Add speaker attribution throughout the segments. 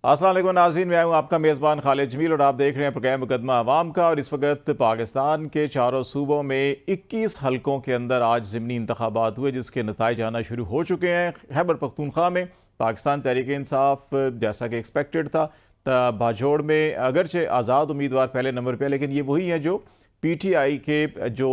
Speaker 1: अस्सलाम वालेकुम नाज़रीन, मैं हूं आपका मेज़बान खालिद जमील और आप देख रहे हैं प्रोग्राम मुकदमा अवाम का। और इस वक्त पाकिस्तान के चारों सूबों में 21 हलकों के अंदर आज ज़िमनी इंतखाबात हुए, जिसके नताइज आना शुरू हो चुके हैं। खैबर पख्तूनख्वा में पाकिस्तान तहरीक इंसाफ, जैसा कि एक्सपेक्टेड था, बाजोड़ में अगरचे आज़ाद उम्मीदवार पहले नंबर पर, लेकिन ये वही है जो PTI के जो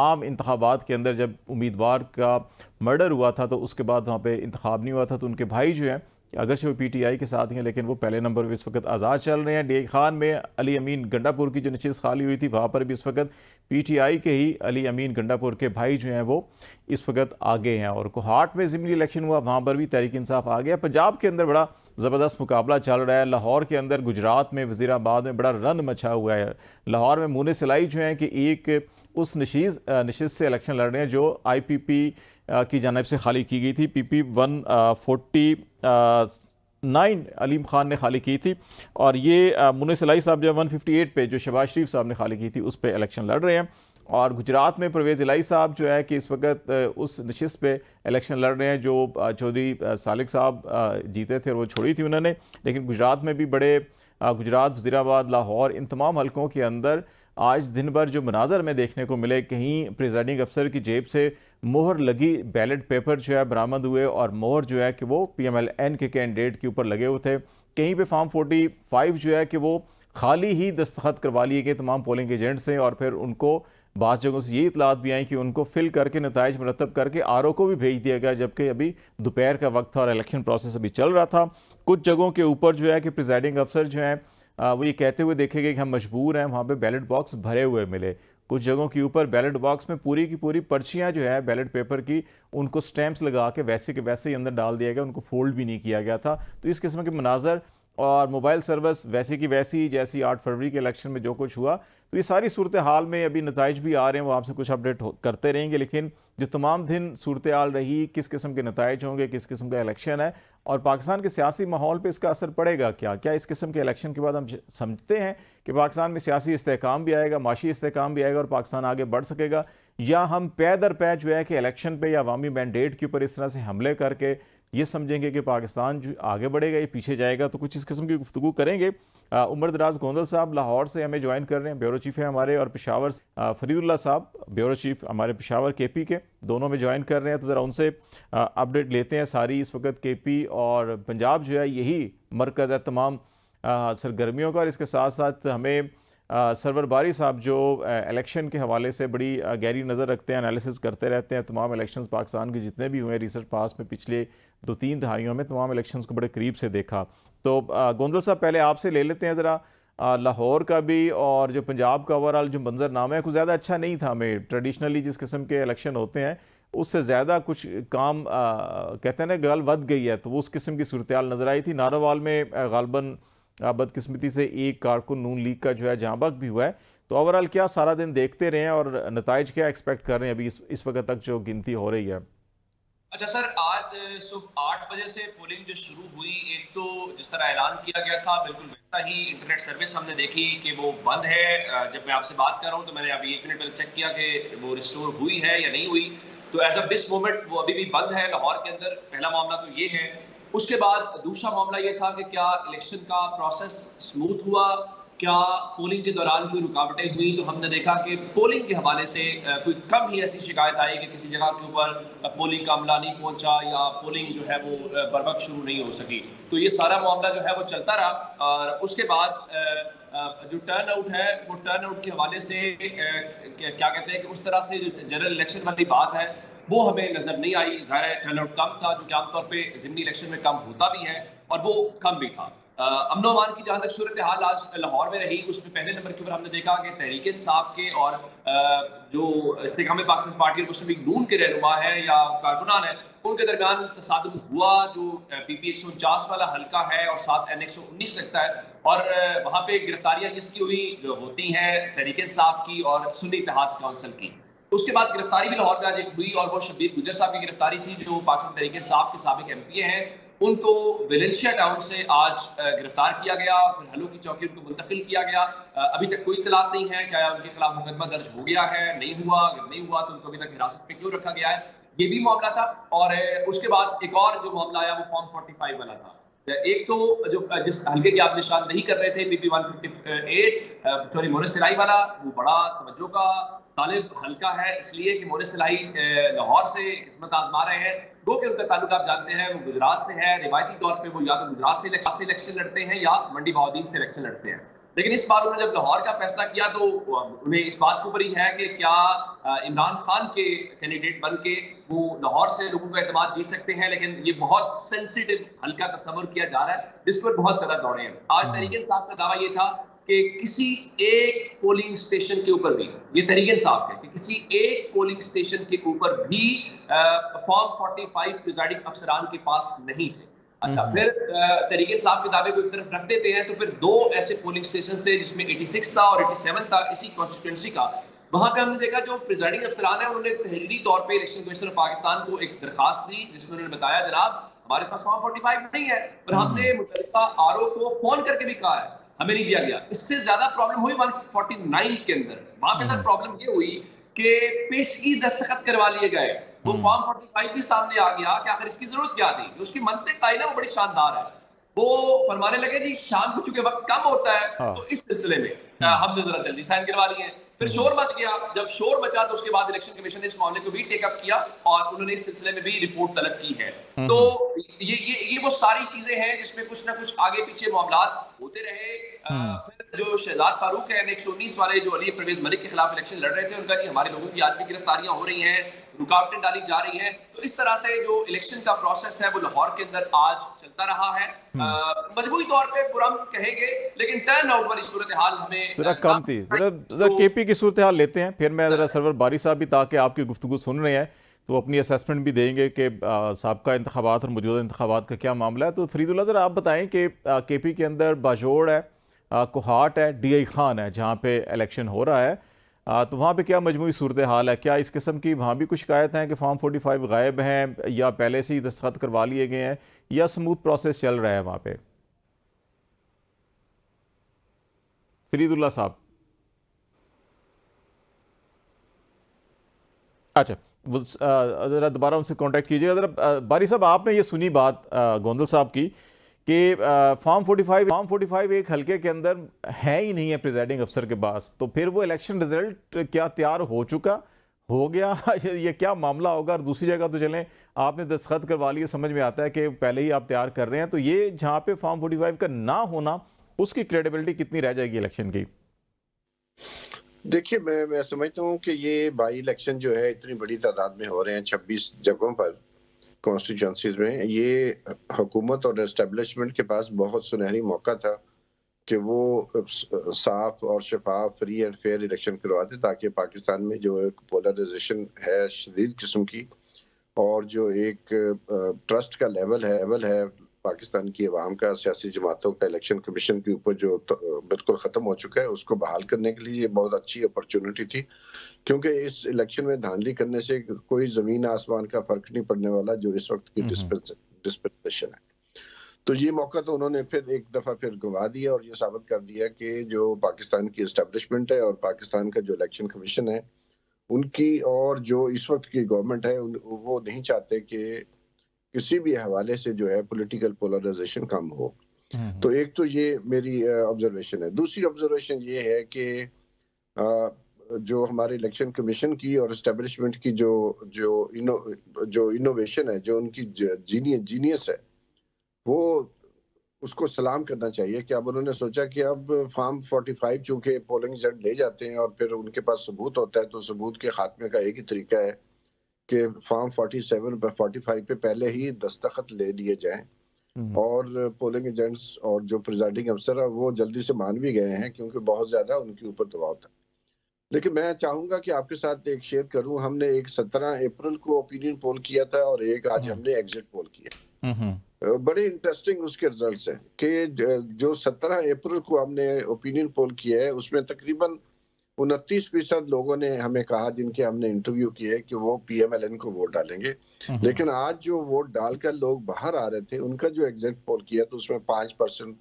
Speaker 1: आम इंतखाबात के अंदर जब उम्मीदवार का मर्डर हुआ था तो उसके बाद वहाँ पे इंतखाब नहीं हुआ था, तो उनके भाई जो हैं अगरचे वो PTI के साथ ही हैं लेकिन वो पहले नंबर पर इस वक्त आज़ाद चल रहे हैं। डे खान में अली अमीन गंडापुर की जो नशिस्त खाली हुई थी वहाँ पर भी इस वक्त PTI के ही अली अमीन गंडापुर के भाई जो हैं वो इस वक्त आगे हैं। और कोहाट में ज़िमनी इलेक्शन हुआ, वहाँ पर भी तहरीक इंसाफ आ गया। पंजाब के अंदर बड़ा ज़बरदस्त मुकाबला चल रहा है। लाहौर के अंदर, गुजरात में, वज़ीराबाद में बड़ा रन मचा हुआ है। लाहौर में मुने सिलाई जो हैं कि एक उस नशिस्त से इलेक्शन लड़ रहे हैं जो IPP की जानिब से खाली की गई थी। PP 149 अलीम खान ने खाली की थी और ये मुने सिलाई साहब जो 158 पे जो शहबाज शरीफ साहब ने खाली की थी उस पर इलेक्शन लड़ रहे हैं। और गुजरात में परवेज़ इलाही साहब जो है कि इस वक्त उस नशिस्त पे इलेक्शन लड़ रहे हैं जो चौधरी सालिक साहब जीते थे और वो छोड़ी थी उन्होंने। लेकिन गुजरात में भी बड़े गुजरात, वज़ीराबाद, लाहौर, इन तमाम हलकों के अंदर आज दिन भर जो मनाजर में देखने को मिले, कहीं प्रिजाइडिंग अफसर की जेब से मोहर लगी बैलेट पेपर जो है बरामद हुए और मोहर जो है कि वो PMLN के कैंडिडेट के ऊपर लगे हुए थे। कहीं पे फॉर्म 45 जो है कि वो खाली ही दस्तखत करवा लिए गए तमाम पोलिंग एजेंट से और फिर उनको बाज़ जगहों से ये इतलात भी आई कि उनको फिल करके नताइज मुरतब करके RO को भी भेज दिया गया, जबकि अभी दोपहर का वक्त था और इलेक्शन प्रोसेस अभी चल रहा था। कुछ जगहों के ऊपर जो है कि प्रिजाइडिंग अफसर जो हैं वो ये कहते हुए देखे गए कि हम मजबूर हैं, वहाँ पे बैलेट बॉक्स भरे हुए मिले। कुछ जगहों के ऊपर बैलेट बॉक्स में पूरी की पूरी पर्चियाँ जो है बैलेट पेपर की, उनको स्टैंप्स लगा के वैसे के वैसे ही अंदर डाल दिया गया, उनको फोल्ड भी नहीं किया गया था। तो इस किस्म के मनाजर और मोबाइल सर्विस वैसी की वैसी जैसी 8 फरवरी के इलेक्शन में जो कुछ हुआ, तो ये सारी सूरत हाल में अभी नताइज भी आ रहे हैं, वो आपसे कुछ अपडेट करते रहेंगे। लेकिन जो तमाम दिन सूरत हाल रही, किस किस्म के नताइज होंगे, किस किस्म का इलेक्शन है और पाकिस्तान के सियासी माहौल पे इसका असर पड़ेगा क्या इस किस्म के इलेक्शन के बाद हम समझते हैं कि पाकिस्तान में सियासी इस्तेहकाम भी आएगा, माशी इस्तेहकाम भी आएगा और पाकिस्तान आगे बढ़ सकेगा, या हम पै दर पै जो है कि इलेक्शन पे या अवामी मैंडेट के ऊपर इस तरह से हमले करके ये समझेंगे कि पाकिस्तान जो आगे बढ़ेगा ये पीछे जाएगा। तो कुछ इस किस्म की गुफ्तगू करेंगे। उमर दराज गोंदल साहब लाहौर से हमें ज्वाइन कर रहे हैं, ब्यूरो चीफ है हमारे, और पेशावर फरीदुल्लाह साहब ब्यूरो चीफ हमारे पेशावर KP के, दोनों में ज्वाइन कर रहे हैं। तो ज़रा उनसे अपडेट लेते हैं। सारी इस वक्त KP और पंजाब जो है यही मरकज़ है तमाम सरगर्मियों का। और इसके साथ साथ हमें सरवर बारी साहब जो इलेक्शन के हवाले से बड़ी गहरी नज़र रखते हैं, एनालिसिस करते रहते हैं। तमाम इलेक्शंस पाकिस्तान के जितने भी हुए रिसर्च पास में पिछले 2-3 दहाइयों में तमाम इलेक्शंस को बड़े करीब से देखा। तो गोंदल साहब पहले आपसे ले लेते हैं ज़रा लाहौर का भी और जो पंजाब का ओवरऑल जो मंजरनामा है कुछ ज़्यादा अच्छा नहीं था। हमें ट्रेडिशनली जिस किस्म के इलेक्शन होते हैं उससे ज़्यादा कुछ काम कहते हैं ना गल वध गई है, तो वो उस किस्म की सूरत हाल नज़र आई थी। नारोवाल में गालबन बदकिस्मती से एक कारकुन नून लीग का जो है जहाँ बक भी हुआ है। तो ओवरऑल क्या सारा दिन देखते रहे हैं और नताइज क्या एक्सपेक्ट कर रहे हैं अभी इस वक्त तक जो गिनती हो रही है?
Speaker 2: अच्छा सर, आज सुबह 8 बजे से पोलिंग जो शुरू हुई, एक तो जिस तरह ऐलान किया गया था बिल्कुल वैसा ही इंटरनेट सर्विस हमने देखी कि वो बंद है। जब मैं आपसे बात कर रहा हूँ तो मैंने अभी 1 मिनट पहले चेक किया कि वो रिस्टोर हुई है या नहीं हुई। तो एज ऑफ दिस मोमेंट वो अभी भी बंद है लाहौर के अंदर। पहला मामला तो ये है। उसके बाद दूसरा मामला ये था कि क्या इलेक्शन का प्रोसेस स्मूथ हुआ, क्या पोलिंग के दौरान कोई रुकावटें हुई। तो हमने देखा कि पोलिंग के हवाले से कोई कम ही ऐसी शिकायत आई कि किसी जगह के ऊपर पोलिंग का अमला नहीं पहुंचा या पोलिंग जो है वो बर वक्त शुरू नहीं हो सकी। तो ये सारा मामला जो है वो चलता रहा। और उसके बाद जो टर्न आउट है वो टर्न आउट के हवाले से क्या कहते हैं कि उस तरह से जो जनरल इलेक्शन वाली बात है वो हमें नजर नहीं आई। ज़ाहिर है टर्न आउट कम था, जो कि आमतौर पर ज़िमनी इलेक्शन में कम होता भी है, और वो कम भी था। अमन अमान की जहाँ तक सूरत हाल आज लाहौर में रही, उसमें पहले नंबर के ऊपर हमने देखा कि तहरीक इंसाफ के और जो इस्तेकाम पाकिस्तान पार्टी और मुस्लिम लीग नून के रहनुमा है या कारकुनान है, उनके दरमियान तसादुम हुआ। जो PP 149 वाला हल्का है और साथ N 119 लगता है, और वहाँ पे गिरफ्तारियां किसकी हुई, जो होती हैं तहरीक इंसाफ की और सुन्नी इत्तेहाद काउंसिल की। उसके बाद गिरफ्तारी भी लाहौर में आज एक हुई और वो शब्बीर गुजर साहब की गिरफ्तारी थी, जो पाकिस्तान तहरीक इंसाफ के साबिक MPA हैं। उनको वेलेंशिया टाउन से आज गिरफ्तार किया गया, फिर हलो की चौकी उनको मुंतकिल किया गया। अभी तक कोई इतलात नहीं है क्या उनके खिलाफ मुकदमा दर्ज हो गया है, नहीं हुआ। अगर नहीं हुआ तो उनको अभी तक हिरासत में क्यों रखा गया है, ये भी मामला था। और उसके बाद एक और जो मामला आया वो फॉर्म 45 वाला था। एक तो जो जिस हल्के की आप निशानदेही कर रहे थे पीपी 158 सॉरी मोरस सिलाई वाला, वो बड़ा तवज्जो का तालिब हल्का है, इसलिए कि मोरस सिलाई लाहौर से किस्मत आजमा रहे हैं। दो के उनका ताल्लुक आप जानते हैं वो गुजरात से है। रिवायती तौर पे वो या तो गुजरात से इलेक्शन लड़ते हैं या मंडी बहाउद्दीन से इलेक्शन लड़ते हैं। लेकिन इस बार उन्होंने जब लाहौर का फैसला किया तो उन्हें इस बात के ऊपर ही है कि क्या इमरान खान के कैंडिडेट बन के वो लाहौर से लोगों का एतमाद जीत सकते हैं। लेकिन ये बहुत सेंसिटिव हल्का तस्वर किया जा रहा है जिस पर बहुत ज्यादा दौड़े हैं। आज तहरीक इंसाफ का दावा ये था कि किसी एक पोलिंग स्टेशन के ऊपर भी, ये तहरीक इंसाफ है कि किसी एक पोलिंग स्टेशन के ऊपर भी फॉर्म 45 प्रिजाइडिंग अफसरान के पास नहीं थे। अच्छा, फिर तहरीक इंसाफ के दावे को एक तरफ रख देते हैं तो फिर दो ऐसे पोलिंग स्टेशन थे जिसमें 86 था और 87 था इसी कॉन्स्टिट्यूंसी का। वहां पे हमने देखा जो प्रिजाइडिंग अफसरान है उन्होंने तहरीरी तौर पे इलेक्शन कमीशन ऑफ पाकिस्तान को एक दरखास्त दी जिसमें उन्होंने बताया जनाब हमारे पास फॉर्म 45 नहीं है, पर हमने मुतल्लिका आरओ को फोन करके भी कहा है, हमें नहीं दिया गया। इससे ज्यादा प्रॉब्लम हुई 149 के अंदर। वहां पे सर प्रॉब्लम ये हुई कि पेशगी दस्तखत करवा लिए गए, वो फॉर्म 45 भी सामने आ गया कि आखिर इसकी जरूरत क्या थी। उसकी मंतिक का वो बड़ी शानदार है। वो फरमाने लगे जी शाम को चूंकि वक्त कम होता है तो इस सिलसिले में हमने जरा जल्दी साइन करवा लिए। फिर शोर मच गया। जब शोर मचा तो उसके बाद इलेक्शन कमीशन ने इस मामले को भी टेकअप किया और उन्होंने इस सिलसिले में भी रिपोर्ट तलब की है। तो ये वो सारी चीजें हैं जिसमें कुछ ना कुछ आगे पीछे मामला होते रहे। फिर जो शहजाद फारूक है 119 वाले जो अली परवेज मलिक के खिलाफ इलेक्शन लड़ रहे थे, उनका कि हमारे लोगों की आज भी गिरफ्तारियां हो रही हैं, रुकावटें डाली जा रही हैं। तो इस तरह से जो इलेक्शन का प्रोसेस है वो लाहौर के अंदर आज चलता रहा है। मजबूरी तौर पे पुरम कहेंगे, लेकिन टर्न आउट वाली सूरत हाल हमें
Speaker 1: जरा कम थी। जरा केपी की सूरत हाल लेते हैं, फिर मैं जरा सरवर बारी साहब भी ताकि आपकी गुफ्तगू सुन रहे हैं तो अपनी असेसमेंट भी देंगे कि साबका इंतखाबात और मौजूदा इंतखाबात का क्या मामला है। तो फरीदुल्लाह जरा आप बताएं कि केपी के अंदर बाजोड़ है, कोहाट है, DI खान है जहाँ पे इलेक्शन हो रहा है, तो वहाँ पे क्या मजमूई सूरत हाल है? क्या इस किस्म की वहाँ भी कुछ शिकायत हैं कि फॉर्म 45 गायब हैं या पहले से ही दस्तखत करवा लिए गए हैं या स्मूथ प्रोसेस चल रहा है वहाँ पे? फरीदुल्लाह साहब। अच्छा, वो ज़रा दोबारा उनसे कांटेक्ट कीजिएगा। ज़रा बारी साहब आपने ये सुनी बात गोंदल साहब की कि फॉर्म 45 एक हल्के के अंदर है ही नहीं है प्रिजाइडिंग अफसर के पास, तो फिर वो इलेक्शन रिजल्ट क्या तैयार हो चुका हो गया ये क्या मामला होगा? और दूसरी जगह तो चलें आपने दस्तखत करवा लिए, समझ में आता है कि पहले ही आप तैयार कर रहे हैं, तो ये जहाँ पे फॉर्म 45 का ना होना उसकी क्रेडिबिलिटी कितनी रह जाएगी इलेक्शन की?
Speaker 3: देखिए, मैं समझता हूँ कि ये बाई इलेक्शन जो है इतनी बड़ी तादाद में हो रहे हैं 26 जगहों पर कॉन्स्टिट्यूंसीज में, ये हुकूमत और एस्टेब्लिशमेंट के पास बहुत सुनहरी मौका था कि वो साफ और शफाफ, फ्री एंड फेयर इलेक्शन करवाते ताकि पाकिस्तान में जो एक पोलराइजेशन है शदीद किस्म की और जो एक ट्रस्ट का लेवल है पाकिस्तान की अवाम का सियासी जमातों का इलेक्शन कमीशन के ऊपर जो बिल्कुल ख़त्म हो चुका है, उसको बहाल करने के लिए ये बहुत अच्छी अपॉर्चुनिटी थी। क्योंकि इस इलेक्शन में धांधली करने से कोई ज़मीन आसमान का फ़र्क नहीं पड़ने वाला जो इस वक्त की डिस्पेंसेशन है। तो ये मौका तो उन्होंने फिर एक दफ़ा फिर गंवा दिया और ये साबित कर दिया कि जो पाकिस्तान की एस्टेब्लिशमेंट है और पाकिस्तान का जो इलेक्शन कमीशन है, उनकी और जो इस वक्त की गवर्नमेंट है वो नहीं चाहते कि किसी भी हवाले से जो है पॉलिटिकल पोलराइजेशन कम हो। तो एक तो ये मेरी ऑब्जर्वेशन है। दूसरी ऑब्जर्वेशन ये है कि जो हमारे इलेक्शन कमीशन की और एस्टेब्लिशमेंट की जो इनोवेशन है, जो उनकी जीनियस है, वो उसको सलाम करना चाहिए कि अब उन्होंने सोचा कि अब फॉर्म 45 चूंकि पोलिंग एजेंट ले जाते हैं और फिर उनके पास सबूत होता है, तो सबूत के खात्मे का एक ही तरीका है कि फॉर्म 47 पर 45 पे पहले ही दस्तखत ले लिए जाएं और पोलिंग एजेंट्स और जो प्रिजाइडिंग अफसर है वो जल्दी से मान भी गए हैं क्योंकि बहुत ज्यादा उनके ऊपर दबाव था। लेकिन मैं चाहूंगा कि आपके साथ एक शेयर करूं, हमने एक 17 अप्रैल को ओपिनियन पोल किया था और एक आज हमने एग्जिट पोल किया। बड़े इंटरेस्टिंग उसके रिजल्ट्स हैं कि जो 17 अप्रैल को हमने ओपिनियन पोल किया है उसमें तकरीबन 29% लोगों ने हमें कहा, जिनके हमने इंटरव्यू किए, कि वो PMLN को वोट डालेंगे। लेकिन आज जो वोट डालकर लोग बाहर आ रहे थे उनका जो एग्जिट पोल किया तो उसमें 5%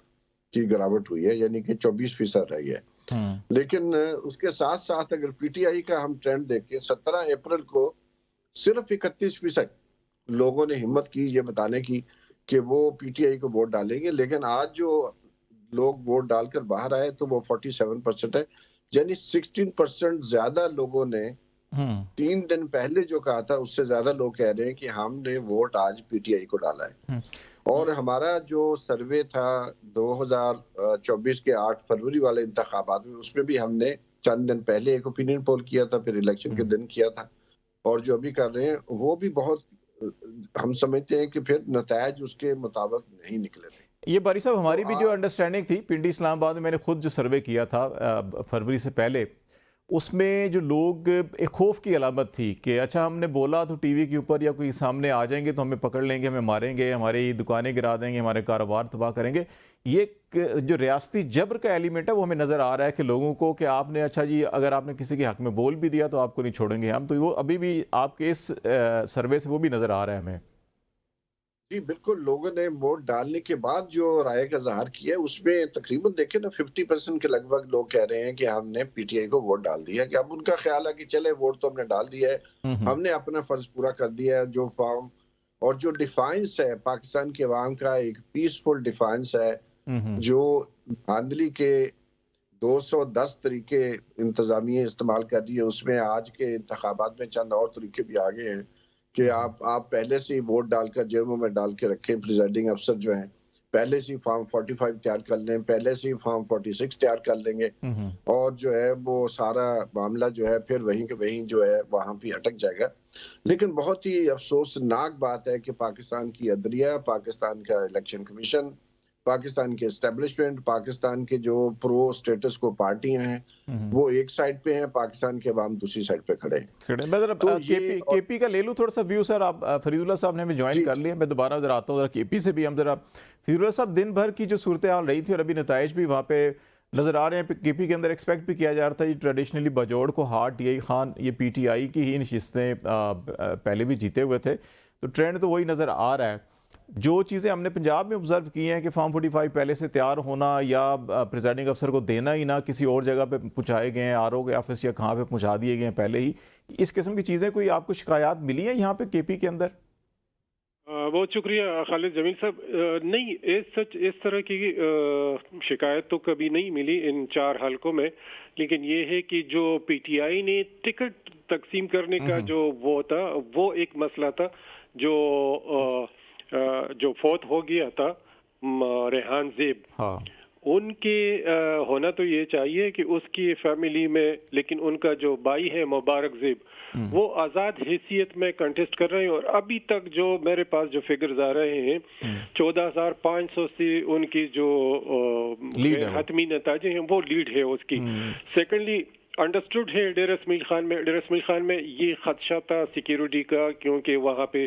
Speaker 3: की गिरावट हुई है, यानी कि 24% रही है। लेकिन उसके साथ साथ अगर PTI का हम ट्रेंड देखें, 17 अप्रैल को सिर्फ 31% लोगों ने हिम्मत की ये बताने की कि वो पीटीआई को वोट डालेंगे, लेकिन आज जो लोग वोट डालकर बाहर आए तो वो 47% है, यानी 16% ज्यादा लोगों ने 3 दिन पहले जो कहा था उससे ज्यादा लोग कह रहे हैं कि हमने वोट आज पीटीआई को डाला है। और हमारा जो सर्वे था 2024 के 8 फरवरी वाले इंतखाबात में, उसमें भी हमने चंद दिन पहले एक ओपिनियन पोल किया था, फिर इलेक्शन के दिन किया था, और जो अभी कर रहे हैं वो भी बहुत हम समझते हैं कि फिर नतायज उसके मुताबिक नहीं निकले थे।
Speaker 1: ये बारी साहब हमारी
Speaker 3: तो
Speaker 1: भी जो अंडरस्टैंडिंग थी पिंडी इस्लामाबाद में, मैंने खुद जो सर्वे किया था फरवरी से पहले, उसमें जो लोग एक खौफ की अलामत थी कि अच्छा हमने बोला तो टीवी के ऊपर या कोई सामने आ जाएंगे तो हमें पकड़ लेंगे, हमें मारेंगे, हमारी दुकानें गिरा देंगे, हमारे कारोबार तबाह करेंगे। ये जो रियासती जबर का एलिमेंट है वो हमें नज़र आ रहा है कि लोगों को कि आपने अच्छा जी अगर आपने किसी के हक में बोल भी दिया तो आपको नहीं छोड़ेंगे हम, तो वो अभी भी आपके इस सर्वे से वो भी नज़र आ रहा है हमें।
Speaker 3: जी बिल्कुल, लोगों ने वोट डालने के बाद जो राय का इज़हार किया है उसमें तकरीबन देखें ना 50% के लगभग लोग कह रहे हैं कि हमने पीटीआई को वोट डाल दिया, कि अब उनका ख्याल है कि चले वोट तो हमने डाल दिया है, हमने अपना फर्ज पूरा कर दिया है। जो फॉर्म और जो डिफाइंस है पाकिस्तान के अवाम का, एक पीसफुल डिफाइंस है, जो धांधली के 210 तरीके इंतजामिया इस्तेमाल कर रही है, उसमें आज के इंतखाबात में चंद और तरीके भी आगे हैं कि आप पहले से ही वोट डालकर जेबों में डाल के रखें। प्रिजाइडिंग अफसर जो हैं पहले से ही फॉर्म 45 तैयार कर लें, पहले से ही फॉर्म 46 तैयार कर लेंगे, और जो है वो सारा मामला जो है फिर वहीं के वहीं जो है वहां भी अटक जाएगा। लेकिन बहुत ही अफसोसनाक बात है कि पाकिस्तान की अदलिया, पाकिस्तान का इलेक्शन कमीशन, पाकिस्तान के एस्टेब्लिशमेंट, पाकिस्तान के जो प्रो स्टेटस को पार्टियां हैं वो एक साइड पे हैं, पाकिस्तान के अवाम दूसरी साइड पे खड़े हैं।
Speaker 1: मैं जरा
Speaker 3: तो
Speaker 1: केपी का ले लूँ थोड़ा सा व्यू सर। आप फरीदुल्लाह साहब ने हमें ज्वाइन कर लिया, मैं दोबारा जरा आता हूँ जरा केपी से भी। हम जरा फरीदुल्लाह साहब, दिन भर की जो सूरत हाल रही थी और अभी नताइज भी वहाँ पे नजर आ रहे हैं, केपी के अंदर एक्सपेक्ट भी किया जा रहा था ये ट्रेडिशनली बाजौड़ को हार टीआई खान, ये पीटीआई की ही नशिस्तें पहले भी जीते हुए थे, तो ट्रेंड तो वही नज़र आ रहा है। जो चीज़ें हमने पंजाब में ऑब्जर्व की हैं कि फॉर्म 45 पहले से तैयार होना या प्रिजाइडिंग अफसर को देना ही ना, किसी और जगह पे पहुंचाए गए हैं, आरओ के ऑफिस या कहाँ पे पहुंचा दिए गए हैं पहले ही, इस किस्म की चीज़ें कोई आपको शिकायत मिली हैं यहाँ पे केपी के अंदर?
Speaker 4: बहुत शुक्रिया खालिद जमील साहब। नहीं, इस तरह की शिकायत तो कभी नहीं मिली इन 4 हलकों में, लेकिन ये है कि जो पीटीआई ने टिकट तकसीम करने का जो वो था, वो एक मसला था। जो फौत हो गया था रेहान ज़ेब,
Speaker 1: हाँ,
Speaker 4: उनके होना तो ये चाहिए कि उसकी फैमिली में, लेकिन उनका जो भाई है मुबारक ज़ेब, वो आज़ाद हैसियत में कंटेस्ट कर रहे हैं, और अभी तक जो मेरे पास जो फिगर्स आ रहे हैं 14,500 से उनकी जो हतमी नतीजे हैं वो लीड है उसकी। सेकेंडली अंडरस्टूड है डेर इसमाइल खान में ये खदशा था सिक्योरिटी का, क्योंकि वहाँ पे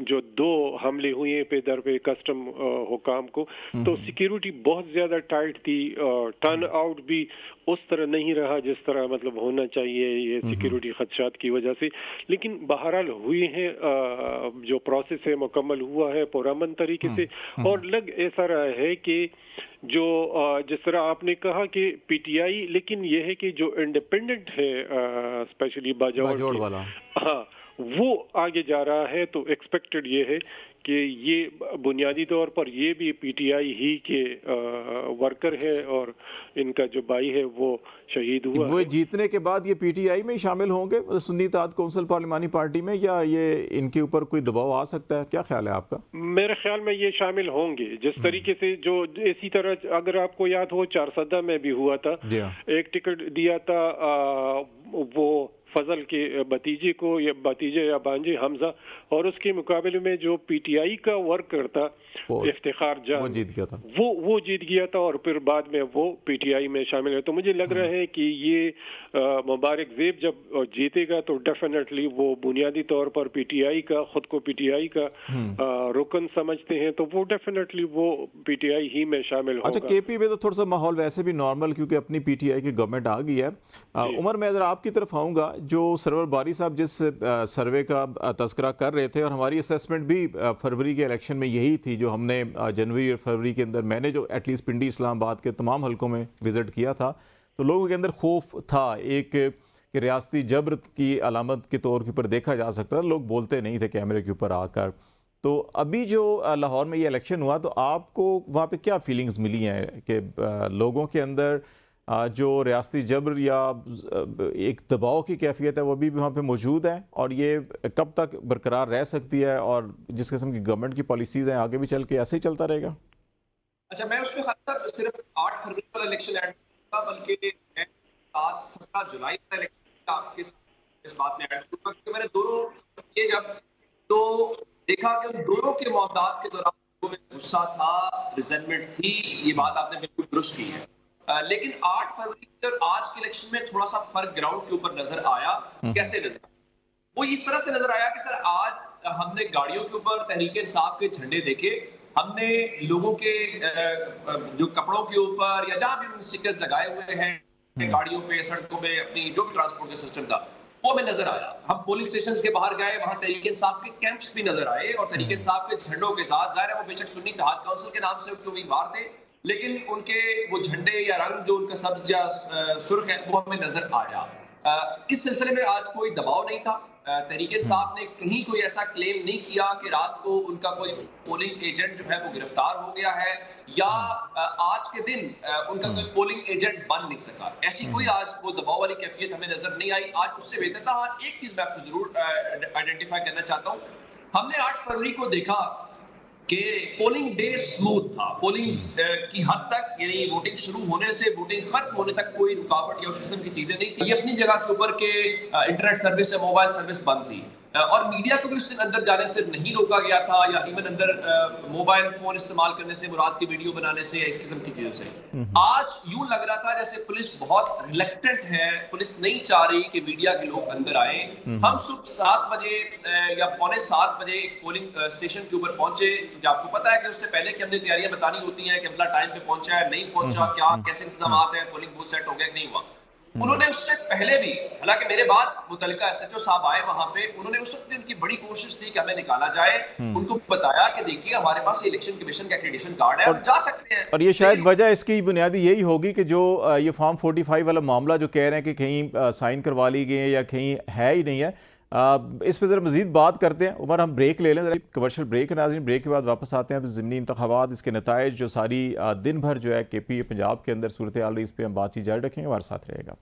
Speaker 4: जो 2 हमले हुए पे दर पे कस्टम हुकाम को, तो सिक्योरिटी बहुत ज़्यादा टाइट थी, टर्न आउट भी उस तरह नहीं रहा जिस तरह मतलब होना चाहिए ये सिक्योरिटी खदशात की वजह से। लेकिन बहरहाल हुई है, जो प्रोसेस है मुकम्मल हुआ है पुरअमन तरीके से, और लग ऐसा रहा है कि जो जिस तरह आपने कहा कि पीटीआई, लेकिन ये है कि जो इंडिपेंडेंट है स्पेशली बाजौड़ वाला, हाँ, वो आगे जा रहा है। तो एक्सपेक्टेड ये है कि ये बुनियादी तौर पर ये भी पीटीआई ही के वर्कर है, और इनका जो भाई है वो शहीद हुआ।
Speaker 1: वो जीतने के बाद ये पीटीआई में ही शामिल होंगे, सुन्नी इत्तेहाद कौंसिल पार्लिमानी पार्टी में, या ये इनके ऊपर कोई दबाव आ सकता है? क्या ख्याल है आपका?
Speaker 4: मेरे ख्याल में ये शामिल होंगे, जिस तरीके से जो इसी तरह अगर आपको याद हो 4 में भी हुआ था, एक टिकट दिया था वो फजल के भतीजे को, या भतीजे या भांजे हमजा, और उसके मुकाबले में जो पीटीआई का वर्कर था इफ्तिखार जान,
Speaker 1: वो जीत गया था।
Speaker 4: वो जीत गया था, और फिर बाद में वो पीटीआई में शामिल है। तो मुझे लग रहा है कि ये मुबारक ज़ेब जब जीतेगा तो डेफिनेटली वो बुनियादी तौर पर पीटीआई का, खुद को पीटीआई का रुकन समझते हैं, तो वो डेफिनेटली वो पीटीआई ही में शामिल होगा।
Speaker 1: अच्छा, केपी में तो थोड़ा सा माहौल वैसे भी नॉर्मल, क्योंकि अपनी पीटीआई की गवर्नमेंट आ गई है। उमर, मैं जरा आपकी तरफ आऊँगा। जो सरवर बारी साहब जिस सर्वे का तस्करा कर रहे थे, और हमारी असेसमेंट भी फरवरी के इलेक्शन में यही थी, जो हमने जनवरी और फरवरी के अंदर, मैंने जो एटलीस्ट पिंडी इस्लामाबाद के तमाम हलकों में विज़िट किया था, तो लोगों के अंदर खौफ था एक कि रियासती जबर की अलामत के तौर के ऊपर देखा जा सकता था। लोग बोलते नहीं थे कैमरे के ऊपर आकर। तो अभी जो लाहौर में ये इलेक्शन हुआ तो आपको वहाँ पे क्या फीलिंग्स मिली हैं कि लोगों के अंदर जो रियासती जबर या एक दबाव की कैफियत है वो भी वहाँ पे मौजूद है, और ये कब तक बरकरार रह सकती है, और जिस किस्म की गवर्नमेंट की पॉलिसीज़ हैं आगे भी चल के ऐसे ही चलता रहेगा?
Speaker 2: अच्छा, मैं उसमें खास सिर्फ 8 फरवरी वाला इलेक्शन ऐड करूंगा, बल्कि 7-17 जुलाई वाला इलेक्शन आपके साथ इस बात में ऐड करूंगा, क्योंकि मैंने दोनों ये जब तो देखा कि उन दोनों के मामलात के दौरान लोगों में गुस्सा था, रिजेंटमेंट थी, ये बात आपने बिल्कुल दुरुस्त की है। लेकिन 8 फरवरी और आज के इलेक्शन में थोड़ा सा फर्क ग्राउंड के ऊपर नजर आया। कैसे नजर आया? वो इस तरह से नजर आया कि सर आज हमने गाड़ियों के ऊपर तहरीक इंसाफ के झंडे देखे, हमने लोगों के जो कपड़ों के ऊपर या जहां भी उन्होंने स्टिकर्स लगाए हुए हैं गाड़ियों पे, सड़कों पे, अपनी जो भी ट्रांसपोर्ट का सिस्टम था वो हमें नजर आया। हम पोलिंग स्टेशन के बाहर गए, वहां तहरीक इंसाफ के कैंप्स भी नजर आए, और तहरीक इंसाफ के झंडों के साथ, जाहिर है वो बेशक सुन्नी इत्तेहाद काउंसिल के नाम से उनके उम्मीदवार थे, लेकिन उनके वो झंडे या रंग जो उनका सब्ज या सुर्ख है वो हमें नजर आया। इस सिलसिले में आज कोई दबाव नहीं था। तहरीक इंसाफ ने कहीं कोई ऐसा क्लेम नहीं किया कि रात को उनका कोई पोलिंग एजेंट जो है वो गिरफ्तार हो गया है, या आज के दिन उनका कोई पोलिंग एजेंट बन नहीं सका। ऐसी कोई आज वो दबाव वाली कैफियत हमें नजर नहीं आई। आज उससे बेहतर था। हाँ, एक चीज मैं आपको जरूर आइडेंटिफाई करना चाहता हूँ, हमने 8 फरवरी को देखा कि पोलिंग डे स्मूथ था। पोलिंग की हद तक, यानी वोटिंग शुरू होने से वोटिंग खत्म होने तक कोई रुकावट या उस किस्म की चीजें नहीं थी। ये अपनी जगह के ऊपर के इंटरनेट सर्विस या मोबाइल सर्विस बंद थी, और मीडिया को भी उस दिन अंदर जाने से नहीं रोका गया था, या इवन अंदर मोबाइल फोन इस्तेमाल करने से, मुराद की वीडियो बनाने से, या इस किस्म की चीजों से। आज यूं लग रहा था जैसे पुलिस बहुत रिलेक्टेंट है, पुलिस नहीं चाह रही कि मीडिया के लोग अंदर आए। हम सुबह 7 बजे या 6:45 बजे पोलिंग स्टेशन के ऊपर पहुंचे, क्योंकि आपको पता है कि उससे पहले की हमने तैयारियां बतानी होती हैं कि अगला टाइम पे पहुंचा है, नहीं पहुंचा, क्या कैसे इंतजाम है, पोलिंग बूथ सेट हो गया नहीं हुआ। उन्होंने उससे पहले भी, हालांकि मेरे बाद मुतल्लिका एसएचओ साहब आए वहां पे, उन्होंने उस वक्त भी उनकी बड़ी कोशिश थी कि हमें निकाला जाए। उनको बताया कि देखिए हमारे पास इलेक्शन कमीशन का एक्रेडिटेशन कार्ड है, हम जा सकते हैं। और
Speaker 1: ये शायद वजह इसकी बुनियादी यही होगी कि जो ये फॉर्म 45 वाला मामला जो कह रहे हैं कि कहीं साइन करवा ली गई है या कहीं है ही नहीं है, इस पर ज़रा मज़ीद बात करते हैं। उमर, हम ब्रेक ले लें, ज़रा कमर्शियल ब्रेक है नाज़रीन। ब्रेक के बाद वापस आते हैं तो ज़िमनी इंतखाबात, इसके नताइज जो सारी दिन भर जो है KP पंजाब के अंदर सूरत हाल रही, इस पर हम बातचीत जारी रखेंगे। हमारे साथ रहेगा।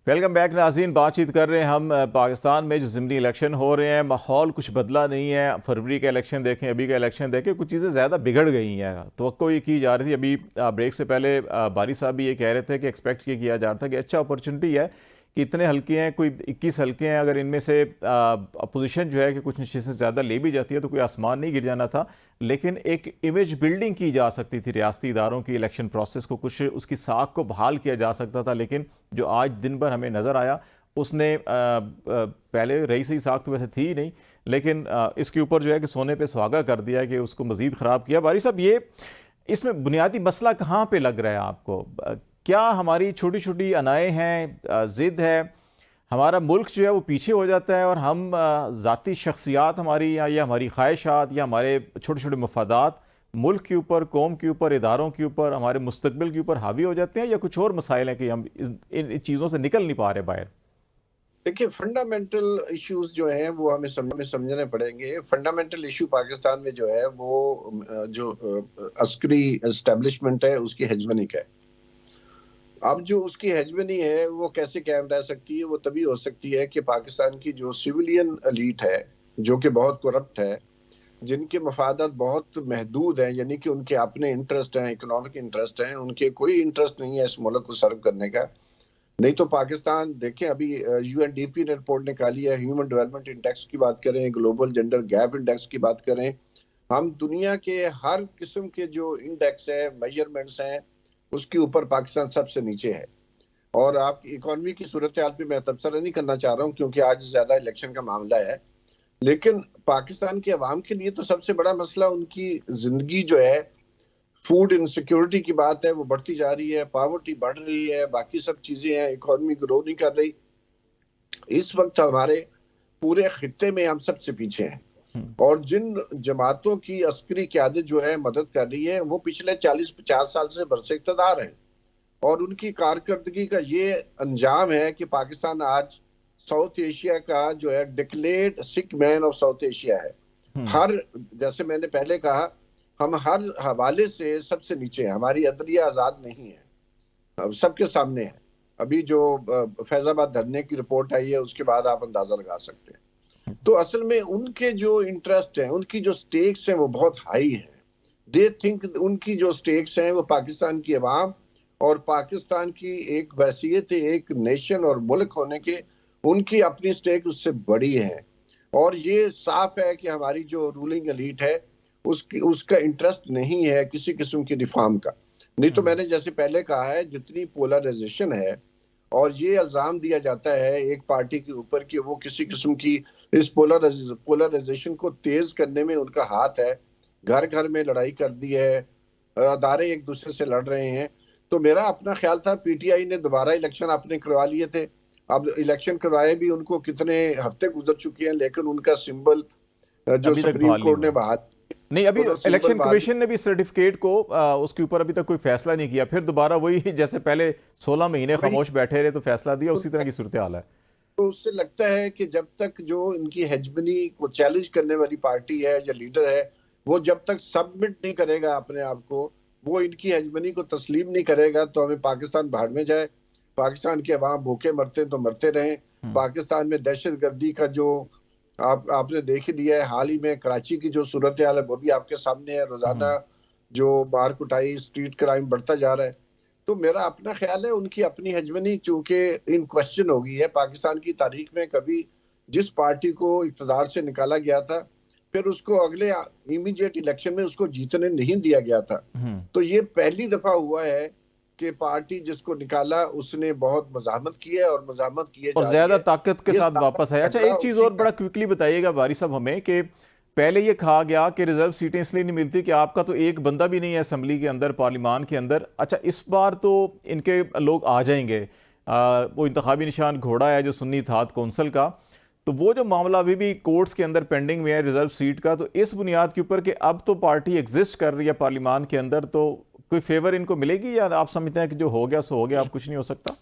Speaker 1: वेलकम बैक नाज़रीन। बातचीत कर रहे हैं हम पाकिस्तान में जो ज़िमनी इलेक्शन हो रहे हैं, माहौल कुछ बदला नहीं है। फरवरी का इलेक्शन देखें, अभी का इलेक्शन देखें, कुछ चीज़ें ज़्यादा बिगड़ गई हैं। तो ये की जा रही थी, अभी ब्रेक से पहले बारी साहब भी ये कह रहे थे कि एक्सपेक्ट ये किया जा रहा था कि अच्छा अपॉर्चुनिटी है कि इतने हल्के हैं, कोई 21 हल्के हैं, अगर इनमें से अपोजिशन जो है कि कुछ नशीद से ज़्यादा ले भी जाती है तो कोई आसमान नहीं गिर जाना था, लेकिन एक इमेज बिल्डिंग की जा सकती थी रियासती इदारों की, इलेक्शन प्रोसेस को, कुछ उसकी साख को बहाल किया जा सकता था। लेकिन जो आज दिन भर हमें नज़र आया उसने पहले रही सही साख तो वैसे थी ही नहीं, लेकिन इसके ऊपर जो है कि सोने पे सुहागा कर दिया कि उसको मज़ीद ख़राब किया। बारी साहब, ये इसमें बुनियादी मसला कहाँ पे लग रहा है आपको? क्या हमारी छोटी छोटी अनाएँ हैं, ज़िद है, हमारा मुल्क जो है वो पीछे हो जाता है और हम ज़ाती शख्सियात हमारी या हमारी ख्वाहिशात या हमारे छोटे छोटे मफादात मुल्क के ऊपर, कौम के ऊपर, इदारों के ऊपर, हमारे मुस्तकबिल के ऊपर हावी हो जाते हैं, या कुछ और मसाइल हैं कि हम इन चीज़ों से निकल नहीं पा रहे बाहर?
Speaker 3: देखिए, फंडामेंटल इश्यूज जो हैं वो हमें समझने पड़ेंगे। फंडामेंटल इशू पाकिस्तान में जो है वो जो अस्करी एस्टेब्लिशमेंट है उसकी हेजमनी का है। अब जो उसकी हेजमनी है वो कैसे कायम रह सकती है? वो तभी हो सकती है कि पाकिस्तान की जो सिविलियन एलीट है, जो कि बहुत करप्ट है, जिनके मफादात बहुत महदूद हैं, यानी कि उनके अपने इंटरेस्ट हैं, इकोनॉमिक इंटरेस्ट हैं, उनके कोई इंटरेस्ट नहीं है इस मुल्क को सर्व करने का। नहीं तो पाकिस्तान देखें, अभी UNDP ने रिपोर्ट निकाली है, ह्यूमन डेवलपमेंट इंडेक्स की बात करें, ग्लोबल जेंडर गैप इंडेक्स की बात करें, हम दुनिया के हर किस्म के जो इंडेक्स है, मेजरमेंट्स हैं, उसके ऊपर पाकिस्तान सबसे नीचे है। और आपकी इकोनॉमी की सूरत हाल पे मैं तबसरा नहीं करना चाह रहा हूँ क्योंकि आज ज्यादा इलेक्शन का मामला है, लेकिन पाकिस्तान के अवाम के लिए तो सबसे बड़ा मसला उनकी जिंदगी जो है, फूड इनसिक्योरिटी की बात है, वो बढ़ती जा रही है, पॉवर्टी बढ़ रही है, बाकी सब चीजें हैं, इकोनॉमी ग्रो नहीं कर रही। इस वक्त हमारे पूरे खित्ते में हम सबसे पीछे हैं, और जिन जमातों की अस्करी क़यादत जो है मदद कर रही है, वो पिछले 40-50 साल से बरसे इक़्तिदार हैं, और उनकी कारकर्दगी का ये अंजाम है कि पाकिस्तान आज साउथ एशिया का जो है declared sick man of south Asia है। हर, जैसे मैंने पहले कहा, हम हर हवाले से सबसे नीचे हैं, हमारी अदलिया आजाद नहीं है, अब सबके सामने है। अभी जो फैजाबाद धरने की रिपोर्ट आई है उसके बाद आप अंदाजा लगा सकते हैं। तो असल में उनके जो इंटरेस्ट हैं, उनकी जो स्टेक्स हैं वो बहुत हाई हैं। दे थिंक उनकी जो स्टेक्स हैं वो पाकिस्तान की अवाम और पाकिस्तान की एक हैसियत, एक नेशन और मुल्क होने के, उनकी अपनी स्टेक उससे बड़ी है। और ये साफ है कि हमारी जो रूलिंग एलीट है उसका इंटरेस्ट नहीं है किसी किस्म की रिफॉर्म का। नहीं तो मैंने जैसे पहले कहा है, जितनी पोलराइजेशन है और ये इल्जाम दिया जाता है एक पार्टी के ऊपर कि वो किसी किस्म की इस पोलराइजेशन को तेज करने में उनका हाथ है, घर घर में लड़ाई कर दी है, अदारे एक दूसरे से लड़ रहे हैं। तो मेरा अपना ख्याल था पीटीआई ने दोबारा इलेक्शन आपने करवा लिए थे, अब इलेक्शन करवाए भी उनको कितने हफ्ते गुजर चुके हैं, लेकिन उनका सिंबल जो सुप्रीम कोर्ट ने बहाल
Speaker 1: नहीं, अभी इलेक्शन कमीशन ने भी सर्टिफिकेट को उसके ऊपर अभी तक कोई फैसला नहीं किया, फिर दोबारा वही जैसे पहले 16 महीने खामोश बैठे रहे तो फैसला दिया, उसी तरह की सूरत हाल है।
Speaker 3: तो उससे लगता है कि जब तक जो इनकी हेजमनी को चैलेंज करने वाली पार्टी है या लीडर है, वो जब तक सबमिट नहीं करेगा अपने आप को, वो इनकी हेजमनी को तस्लीम नहीं करेगा, तो हमें पाकिस्तान भाड़ में जाए, पाकिस्तान के अवाम भूखे मरते तो मरते रहें। पाकिस्तान में दहशतगर्दी का जो आपने देख ही लिया है, हाल ही में कराची की जो सूरत हाल है वो भी आपके सामने है। रोजाना जो मार कुटाई, स्ट्रीट क्राइम बढ़ता जा रहा है। तो मेरा अपना ख्याल है उनकी अपनी हेजमनी चूंकि इन क्वेश्चन हो गई है। पाकिस्तान की तारीख में कभी जिस पार्टी को इक़्तिदार से निकाला गया था, फिर उसको अगले इमीडिएट इलेक्शन में उसको जीतने नहीं दिया गया था। तो ये पहली दफा हुआ है कि पार्टी जिसको निकाला उसने बहुत मज़ाहमत की है और मज़ाहमत किए
Speaker 1: और ज्यादा ताकत के साथ वापस है। अच्छा, एक चीज और बड़ा क्विकली बताइएगा बारी साहब हमें कि पहले ये कहा गया कि रिजर्व सीटें इसलिए नहीं मिलती कि आपका तो एक बंदा भी नहीं है असेंबली के अंदर, पार्लिमान के अंदर। अच्छा, इस बार तो इनके लोग आ जाएंगे, वो इंतखाबी निशान घोड़ा है जो सुन्नी इत्तेहाद कौंसिल का, तो वो जो मामला अभी भी कोर्ट्स के अंदर पेंडिंग में है रिजर्व सीट का, तो इस बुनियाद के ऊपर कि अब तो पार्टी एग्जिस्ट कर रही है पार्लिमान के अंदर, तो कोई फेवर इनको मिलेगी या आप समझते हैं कि जो हो गया सो हो गया, अब कुछ नहीं हो सकता?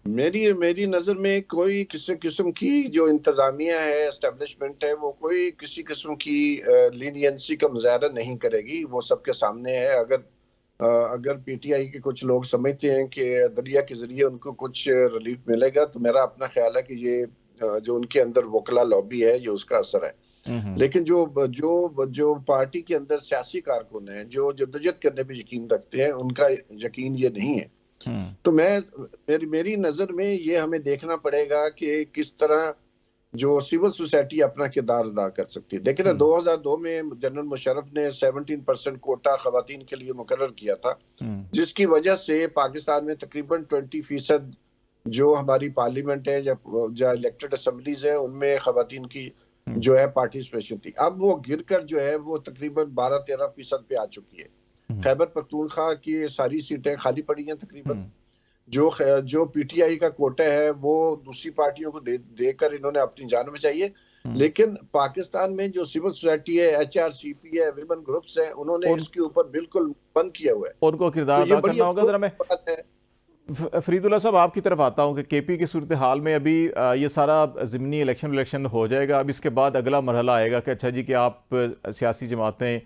Speaker 3: मेरी नजर में कोई किसी किस्म की जो इंतजामिया है, एस्टेब्लिशमेंट है, वो कोई किसी किस्म की लीनियंसी का मुजाहरा नहीं करेगी। वो सबके सामने है। अगर पीटीआई के कुछ लोग समझते हैं कि दरिया के जरिए उनको कुछ रिलीफ मिलेगा, तो मेरा अपना ख्याल है कि ये जो उनके अंदर वकला लॉबी है, ये उसका असर है। लेकिन जो पार्टी के अंदर सियासी कारकुन हैं जो जद्दोजहद करने पे यकीन रखते हैं, उनका यकीन ये नहीं है। तो मेरी नजर में ये हमें देखना पड़ेगा कि किस तरह जो सिविल सोसाइटी अपना किरदार अदा कर सकती है। देखिए ना, 2002 में जनरल मुशर्रफ ने 17% कोटा खवातीन के लिए मुकर्रर किया था, जिसकी वजह से पाकिस्तान में तकरीबन 20% जो हमारी पार्लियामेंट है या इलेक्टेड असेंबलीज है, उनमें खवातीन की जो है पार्टिसिपेशन थी। अब वो गिरकर जो है वो तकरीबन 12-13% पे आ चुकी है। खैबर पख्तूनख्वा की सारी सीटें खाली पड़ी हैं तकरीबन। जो पीटीआई का कोटा है वो दूसरी पार्टियों को देकर इन्होंने अपनी जान बचाई है। लेकिन पाकिस्तान में जो सिविल सोसाइटी है, एचआरसीपी है, विमेन ग्रुप्स हैं, उन्होंने इसके ऊपर बिल्कुल बंद किया हुआ है।
Speaker 1: उनको किरदार अदा करना होगा। जरा मैं फरीदुल्लाह साहब आपकी तरफ आता हूँ कि केपी की सूरत हाल में अभी ये सारा ज़िमनी इलेक्शन हो जाएगा। अब इसके बाद अगला मरहला आएगा कि अच्छा जी कि आप सियासी जमातें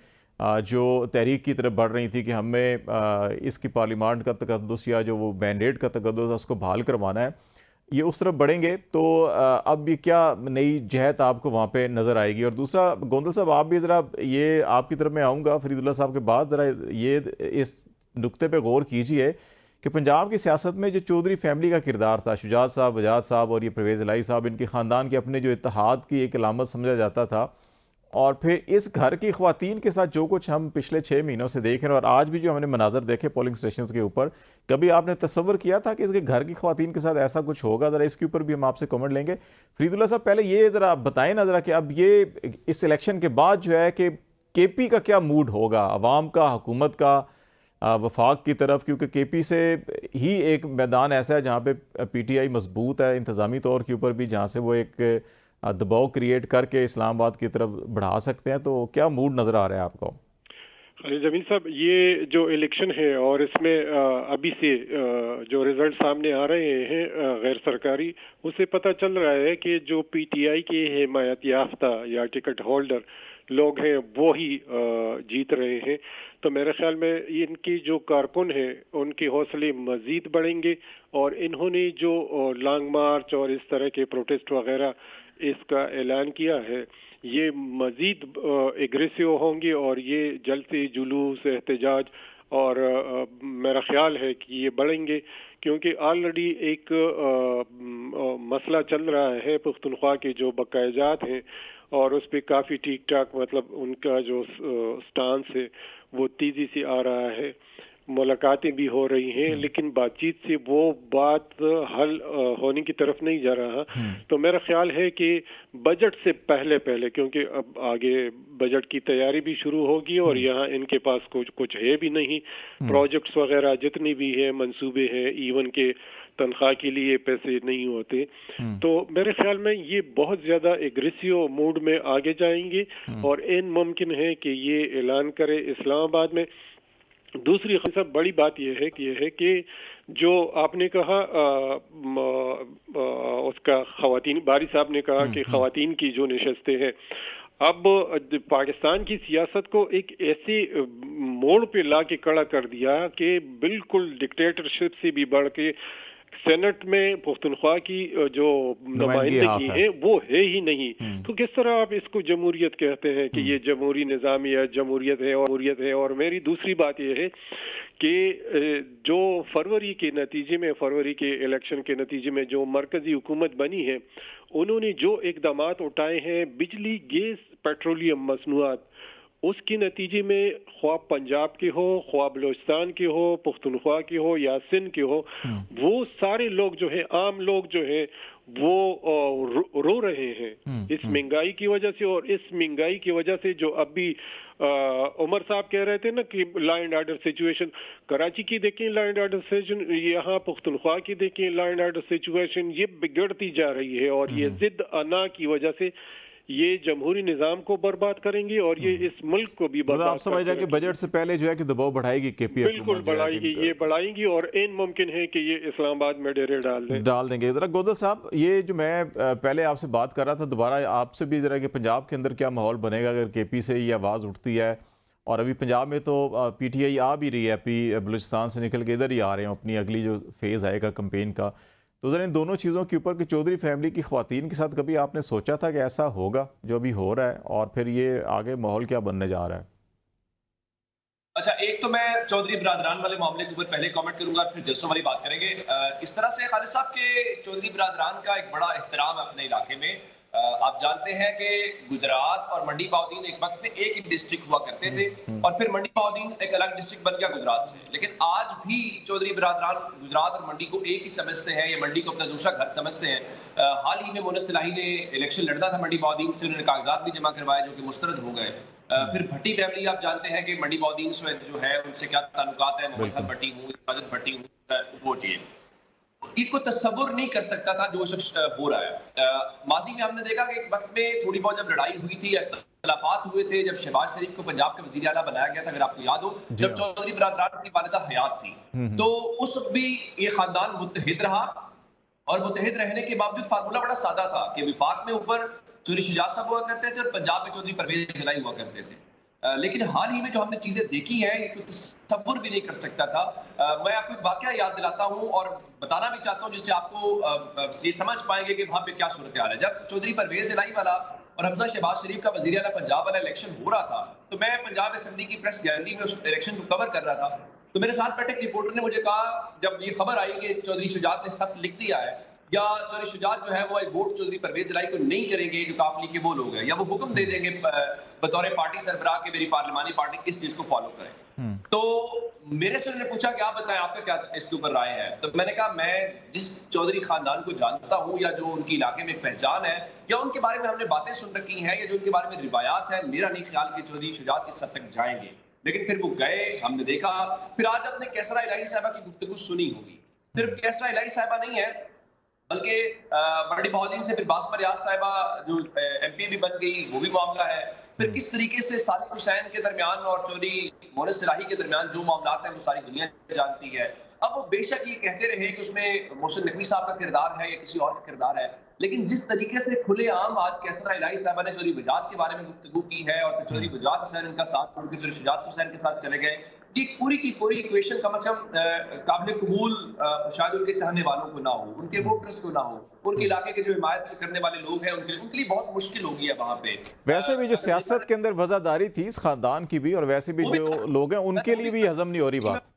Speaker 1: जो तहरीक की तरफ बढ़ रही थी कि हमें इसकी पार्लियामेंट का तकद्दुस या जो वो मैंडेट का तकद्दुस है उसको बहाल करवाना है, ये उस तरफ बढ़ेंगे। तो अब ये क्या नई जहत आपको वहाँ पे नज़र आएगी? और दूसरा, गोंदल साहब आप भी ज़रा, ये आपकी तरफ मैं आऊँगा फरीदुल्लाह साहब के बाद, ज़रा ये इस नुक्ते पर गौर कीजिए कि पंजाब की सियासत में जो चौधरी फैमिली का किरदार था, शुजात साहब, वजाद साहब और ये परवेज़ इलाही साहब, इनके ख़ानदान के अपने जो इत्तेहाद की एक अलामत समझा जाता था, और फिर इस घर की ख़वातीन के साथ जो कुछ हम पिछले 6 महीनों से देख रहे हैं और आज भी जो हमने मनाजर देखे पोलिंग स्टेशन के ऊपर, कभी आपने तस्वर किया था कि इसके घर की ख़वातीन के साथ ऐसा कुछ होगा? ज़रा इसके ऊपर भी हम आपसे कमेंट लेंगे। फरीदुल्लाह साहब, पहले ये ज़रा बताएं ना ज़रा कि अब ये इस इलेक्शन के बाद जो है कि केपी का क्या मूड होगा, अवाम का, हुकूमत का, वफाक की तरफ? क्योंकि केपी से ही एक मैदान ऐसा है जहाँ पे पीटीआई मजबूत है इंतज़ामी तौर के ऊपर भी, जहाँ से वो एक दबाव क्रिएट करके इस्लामाबाद की तरफ बढ़ा सकते हैं। तो क्या मूड नज़र आ रहा है आपको?
Speaker 4: जमीन साहब, ये जो इलेक्शन है और इसमें अभी से जो रिजल्ट सामने आ रहे हैं गैर सरकारी, उससे पता चल रहा है कि जो पीटीआई के हिमायत याफ्ता या टिकट होल्डर लोग हैं वो ही जीत रहे हैं। तो मेरे ख्याल में इनकी जो कारकुन हैं उनके हौसले मजीद बढ़ेंगे और इन्होंने जो लॉन्ग मार्च और इस तरह के प्रोटेस्ट वगैरह इसका ऐलान किया है, ये मजीद एग्रेसिव होंगे और ये जल्द से जुलूस एहतजाज और मेरा ख्याल है कि ये बढ़ेंगे, क्योंकि ऑलरेडी एक मसला चल रहा है पुख्तनख्वा के जो बकायजात हैं और उस पर काफ़ी ठीक ठाक मतलब उनका जो स्टांस है वो तेज़ी से आ रहा है। मुलाकातें भी हो रही हैं, लेकिन बातचीत से वो बात हल होने की तरफ नहीं जा रहा। तो मेरा ख्याल है कि बजट से पहले क्योंकि अब आगे बजट की तैयारी भी शुरू होगी और यहाँ इनके पास कुछ है भी नहीं, प्रोजेक्ट्स वगैरह जितनी भी है, मंसूबे हैं, इवन के तनख्वाह के लिए पैसे नहीं होते। तो मेरे ख्याल में ये बहुत ज़्यादा एग्रेसिव मूड में आगे जाएंगे और इन मुमकिन है कि ये ऐलान करे इस्लामाबाद में। दूसरी सब बड़ी बात यह है कि जो आपने कहा उसका खवातीन, बारी साहब ने कहा कि खवातीन की जो नशस्तें हैं, अब पाकिस्तान की सियासत को एक ऐसे मोड़ पे ला के खड़ा कर दिया कि बिल्कुल डिक्टेटरशिप से भी बढ़ के सेनेट में पुख्तनख्वा की जो नुमाइंदगी है वो है ही नहीं। तो किस तरह आप इसको जमहूरियत कहते हैं कि ये जमहूरी निज़ाम या जमहूरियत है। और मेरी दूसरी बात ये है कि जो फरवरी के इलेक्शन के नतीजे में जो मरकजी हुकूमत बनी है, उन्होंने जो इक़दामात उठाए हैं बिजली, गैस, पेट्रोलियम मसनूआत, उसके नतीजे में ख्वाह पंजाब के हो, ख्वाह बलोचिस्तान के हो, पुख्तनख्वा के हो या सिंध के हो, वो सारे लोग जो है, आम लोग जो है वो रो रहे हैं इस महंगाई की वजह से। और इस महंगाई की वजह से जो अभी उमर साहब कह रहे थे ना कि law and order situation, Karachi की देखें लॉ एंड ऑर्डर सिचुएशन, यहाँ पुख्तनख्वा की देखें लॉ एंड ऑर्डर सिचुएशन, ये बिगड़ती जा रही है और ये जिद अना की वजह से ये जमहूरी निजाम को बर्बाद करेंगे और ये इस मुल्क को भी बर्बाद
Speaker 1: आप समझ रहे हैं कि बजट से पहले जो है कि दबाव बढ़ाएगी केपी,
Speaker 4: बिल्कुल बढ़ाएगी और इन मुमकिन है कि ये इस्लामाबाद में डेरे डाल देंगे।
Speaker 1: जरा गोदल साहब, ये जो मैं पहले आपसे बात कर रहा था, दोबारा आपसे भी जरा कि पंजाब के अंदर क्या माहौल बनेगा अगर केपी से ये आवाज़ उठती है। और अभी पंजाब में तो पीटीआई आ भी रही है, बलूचिस्तान से निकल के इधर ही आ रहे हैं, अपनी अगली जो फेज़ आएगा कैंपेन का। तो ज़रा इन दोनों चीज़ों के ऊपर कि चौधरी फैमिली की ख़वातीन के साथ कभी आपने सोचा था कि ऐसा होगा जो अभी हो रहा है, और फिर ये आगे माहौल क्या बनने जा रहा है?
Speaker 2: अच्छा, एक तो मैं चौधरी बिरादरान वाले मामले के ऊपर पहले कमेंट करूंगा, फिर जलसों वाली बात करेंगे। इस तरह से खालिद साहब के चौधरी बिरादरान का एक बड़ा एहतराम है अपने इलाके में। आप जानते हैं कि गुजरात और मंडी बाउद्दीन एक वक्त में एक ही डिस्ट्रिक्ट हुआ करते थे और फिर मंडी बाउद्दीन एक अलग डिस्ट्रिक्ट बन गया गुजरात से। लेकिन आज भी चौधरी बिरादरान गुजरात और मंडी को एक ही समझते हैं, ये मंडी को अपना दूसरा घर समझते हैं। हाल ही में मुनस इलाही ने इलेक्शन लड़ना था मंडी बाउद्दीन से, उन्होंने कागजात भी जमा करवाए जो कि मुस्तरद हो गए। फिर भट्टी फैमिली आप जानते हैं कि मंडी बाउद्दीन से जो है उनसे क्या ताल्लुकात है, मोहम्मद भट्टी हूँ, साजिद भट्टी हूँ, वो जी इनको तस्वुर नहीं कर सकता था जो शख्स हो रहा है। माजी में हमने देखा कि एक वक्त में थोड़ी बहुत जब लड़ाई हुई थी, इख्तिलाफात हुए थे, जब शहबाज शरीफ को पंजाब का वज़ीर आला बनाया गया था, अगर आपको याद हो, जब चौधरी बिरादरान की वालिदा हयात थी, तो उस वक्त भी ये खानदान मुत्तहिद रहा और मुत्तहिद रहने के बावजूद फार्मूला बड़ा सादा था कि विफाक में ऊपर चौधरी शुजात साहब हुआ करते थे और पंजाब में चौधरी परवेज इलाही हुआ करते थे। लेकिन हाल ही में जो हमने चीजें देखी हैं, ये कोई तस्वुर भी नहीं कर सकता था। मैं आपको एक वाकया याद दिलाता हूं और बताना भी चाहता हूं जिससे आपको ये समझ पाएंगे कि वहां पे क्या सूरत हाल है। जब चौधरी परवेज इलाही वाला और हमजा शहबाज शरीफ का वज़ीर आला पंजाब वाला इलेक्शन हो रहा था, तो मैं पंजाब असेंबली की प्रेस गैलरी में उस इलेक्शन को कवर कर रहा था। तो मेरे साथ बैठे रिपोर्टर ने मुझे कहा, जब ये खबर आई कि चौधरी शुजात ने खत लिख दिया है या चौधरी शुजात जो है वो वोट चौधरी परवेज इलाही को नहीं करेंगे जो काफ लीग के वो लोग हैं, या वो हुक्म दे देंगे बतौर पार्टी सरबराह के मेरी पार्लिमानी पार्टी इस चीज को फॉलो करें। तो मेरे से उन्होंने पूछा कि आप बताएं आपका क्या इसके ऊपर राय है। तो मैंने कहा, मैं जिस चौधरी खानदान को जानता हूं या जो उनके इलाके में पहचान है या उनके बारे में हमने बातें सुन रखी हैं या जो उनके बारे में रिवायात है, मेरा नहीं ख्याल कि चौधरी शुजात इस हद तक जाएंगे। लेकिन फिर वो गए, हमने देखा। फिर आज अपने कैसरा इलाही साहिबा की गुफ्तगू सुनी होगी। सिर्फ कैसरा इलाही साहिबा नहीं है, बल्कि बड़ी बाउद्दीन से फिर बासमा रियाज साहिबा जो एमपी भी बन गई, वो भी मामला है। फिर किस तरीके से सादिक हुसैन के दरमियान और चौधरी मोहम्मद सलाही के दरमियान जो मामला हैं वो सारी दुनिया जानती है। अब वो बेशक ये कहते रहे कि उसमें मोहसिन नकवी साहब का किरदार है या किसी और का किरदार है, लेकिन जिस तरीके से खुलेआम आज कैसरा इलाही साहबा ने चौधरी वजात के बारे में गुफ्तगू की है और चौधरी वजात हुसैन उनका साथ छोड़ के चौधरी शुजात हुसैन के साथ चले गए, ये पूरी की पूरी इक्वेशन कम से कम काबिल कबूल शायद उनके चाहने वालों को ना हो, उनके वोटर्स को ना हो, उनके इलाके के जो हिमायत करने वाले लोग हैं उनके लिए बहुत मुश्किल होगी है वहाँ पे।
Speaker 1: वैसे भी जो सियासत के अंदर वजादारी थी इस खानदान की भी, और वैसे भी जो लोग हैं उनके लिए भी हजम नहीं हो रही बात।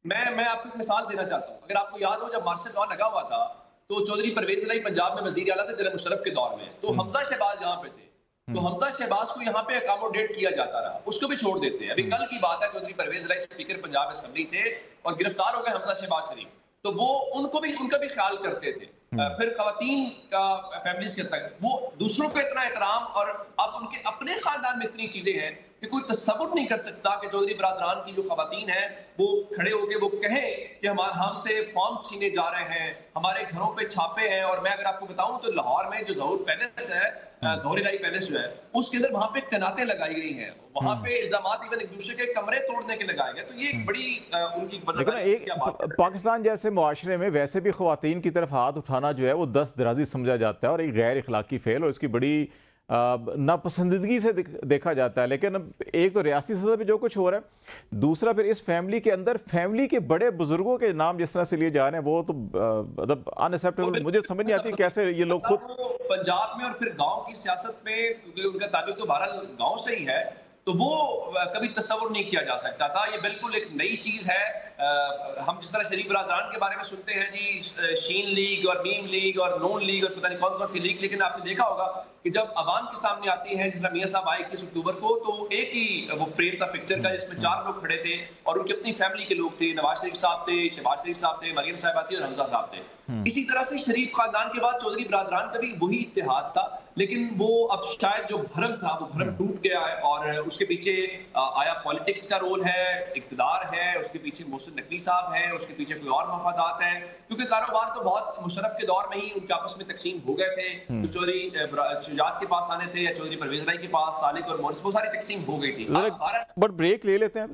Speaker 2: मैं आपको एक मिसाल देना चाहता हूँ। अगर आपको याद हो जब मार्शल लॉ लगा हुआ था तो चौधरी परवेज इलाही पंजाब में वजीर आला थे जनरल मुशर्रफ के दौर में, तो हमजा शहबाज यहाँ पे थे, तो हमजा शहबाज को यहाँ पे अकोमोडेट किया जाता रहा, उसको भी छोड़ देते हैं। अभी कल की बात है, चौधरी परवेज इलाही स्पीकर पंजाब असेंबली थे और गिरफ्तार हो गए हमजा शहबाज शरीफ, तो वो उनका भी ख्याल करते थे। फिर खवातीन का फैमिलीज के तक वो दूसरों पे इतना एहतराम, और अब उनके अपने खानदान में इतनी चीजें हैं कि कोई तसव्वुर नहीं कर सकता कि चौधरी बरादरान की जो खवातीन हैं वो खड़े होके वो कहें कि हमसे फॉर्म छीने जा रहे हैं, हमारे घरों पे छापे हैं। और मैं अगर आपको बताऊं तो लाहौर में जो ज़हूर पैलेस है, ज़हूर इलाही पैलेस जो है, उसके अंदर वहां पे कनातें लगाई गई हैं, वहां पे इल्जामात इवन एक दूसरे के कमरे तोड़ने के लगाए गए। तो ये एक बड़ी उनकी
Speaker 1: एक पाकिस्तान जैसे मुआशरे में वैसे भी ख्वातीन की तरफ हाथ उठाना जो है वो दस्त दराजी समझा जाता है और एक गैर इखलाकी फेल, और इसकी बड़ी नापसंदीदगी से देखा जाता है। लेकिन अब एक तो रियासी सतह पे जो कुछ हो रहा है, दूसरा फिर इस फैमिली के अंदर फैमिली के बड़े बुजुर्गों के नाम जिस तरह से लिए जा रहे हैं वो तो मतलब अनएक्सेप्टेबल। मुझे समझ नहीं आती कैसे ये लोग खुद
Speaker 2: पंजाब में और फिर गांव की सियासत में, क्योंकि उनका ताल्लुक तो बहरहाल गांव से ही है, तो वो कभी तस्वुर नहीं किया जा सकता था। ये बिल्कुल एक नई चीज है। हम जिस तरह शरीफ बरादरान के बारे में सुनते हैं जी, शीन लीग और मीम लीग और नून लीग और पता नहीं कौन कौन सी लीग, लेकिन आपने देखा होगा कि जब अवाम के सामने आती है, जिस तरह मियां साहब आए 21 अक्टूबर को, तो एक ही वो फ्रेम था पिक्चर का जिसमें 4 लोग खड़े थे और उनकी अपनी फैमिली के लोग थे। नवाज शरीफ साहब थे, शहबाज शरीफ साहब थे, मरियम साहिबा थी और हमजा साहब थे। इसी तरह से शरीफ खानदान के बाद चौधरी बरादरान का भी वही इत्तेहाद था, लेकिन वो अब शायद जो भरम था वो भरम टूट गया है और उसके पीछे आया पॉलिटिक्स का रोल है, इक़्तिदार है, उसके पीछे मोहसिन नकवी साहब है, उसके पीछे कोई और मफादात है, क्योंकि कारोबार तो बहुत मुशर्रफ के दौर में ही उनके आपस में तकसीम हो गए थे। तो चौधरी शुजात के पास आने थे या चौधरी परवेज इलाही के पास, सालिक और मोरिस, वो सारी तकसीम हो गई थी।
Speaker 1: बट ब्रेक ले लेते हैं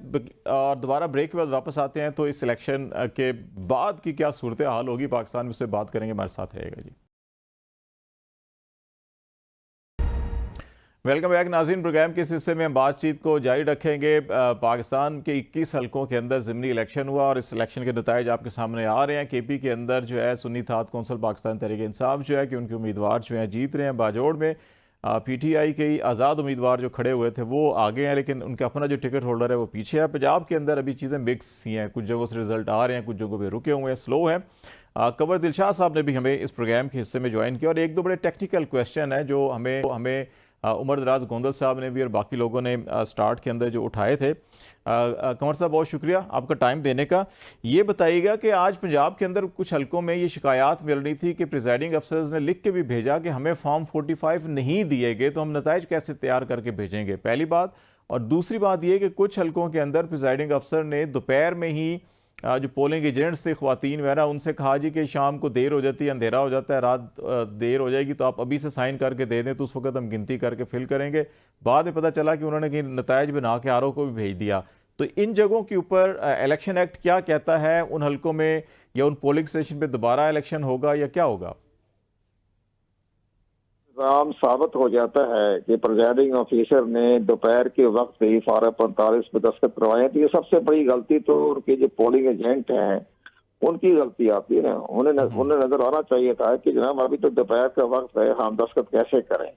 Speaker 1: और दोबारा ब्रेक के बाद वापस आते हैं। तो इस इलेक्शन के बाद की क्या सूरत हाल होगी पाकिस्तान में, उससे बात करेंगे। हमारे साथ रहेगा जी। वेलकम बैक नाज़रीन। प्रोग्राम के इस हिस्से में हम बातचीत को जारी रखेंगे। पाकिस्तान के 21 हल्कों के अंदर ज़िमनी इलेक्शन हुआ और इस इलेक्शन के नताइज आपके सामने आ रहे हैं। KP के अंदर जो है सुन्नी इत्तेहाद कौंसिल पाकिस्तान तहरीक इंसाफ जो है कि उनके उम्मीदवार जो हैं जीत रहे हैं। बाजोड़ में PTI के आज़ाद उम्मीदवार जो खड़े हुए थे वो आगे हैं, लेकिन उनका अपना जो टिकट होल्डर है वो पीछे है। पंजाब के अंदर अभी चीज़ें मिक्स ही हैं, कुछ जगहों से रिजल्ट आ रहे हैं, कुछ जगहों पर रुके हुए हैं, स्लो हैं। कंवर दिलशाद साहब ने भी हमें इस प्रोग्राम के हिस्से में ज्वाइन किया और एक दो बड़े टेक्निकल क्वेश्चन हैं जो हमें उमर दराज गोंदल साहब ने भी और बाकी लोगों ने स्टार्ट के अंदर जो उठाए थे। कंवर साहब बहुत शुक्रिया आपका टाइम देने का। ये बताइएगा कि आज पंजाब के अंदर कुछ हलकों में ये शिकायत मिल रही थी कि प्रिजाइडिंग अफसर्स ने लिख के भी भेजा कि हमें फॉर्म 45 नहीं दिए गए, तो हम नताइज कैसे तैयार करके भेजेंगे, पहली बात। और दूसरी बात ये कि कुछ हलकों के अंदर प्रिजाइडिंग अफसर ने दोपहर में ही जो पोलिंग एजेंट्स थे ख्वातीन वगैरह उनसे कहा जी कि शाम को देर हो जाती है, अंधेरा हो जाता है, रात देर हो जाएगी, तो आप अभी से साइन करके दे दें, तो उस वक्त हम गिनती करके फिल करेंगे। बाद में पता चला कि उन्होंने कि नताइज बना के RO को भी भेज दिया। तो इन जगहों के ऊपर इलेक्शन एक्ट क्या कहता है, उन हलकों में या उन पोलिंग स्टेशन पर दोबारा इलेक्शन होगा या क्या होगा?
Speaker 5: साबित हो जाता है कि प्रिजाइडिंग ऑफिसर ने दोपहर के वक्त ही 45 पे दस्तखत करवाए। तो ये सबसे बड़ी गलती तो उनके जो पोलिंग एजेंट हैं उनकी गलती आती है ना। उन्हें नजर आना चाहिए था कि जनाब अभी तो दोपहर का वक्त है, हम दस्तखत कैसे करें।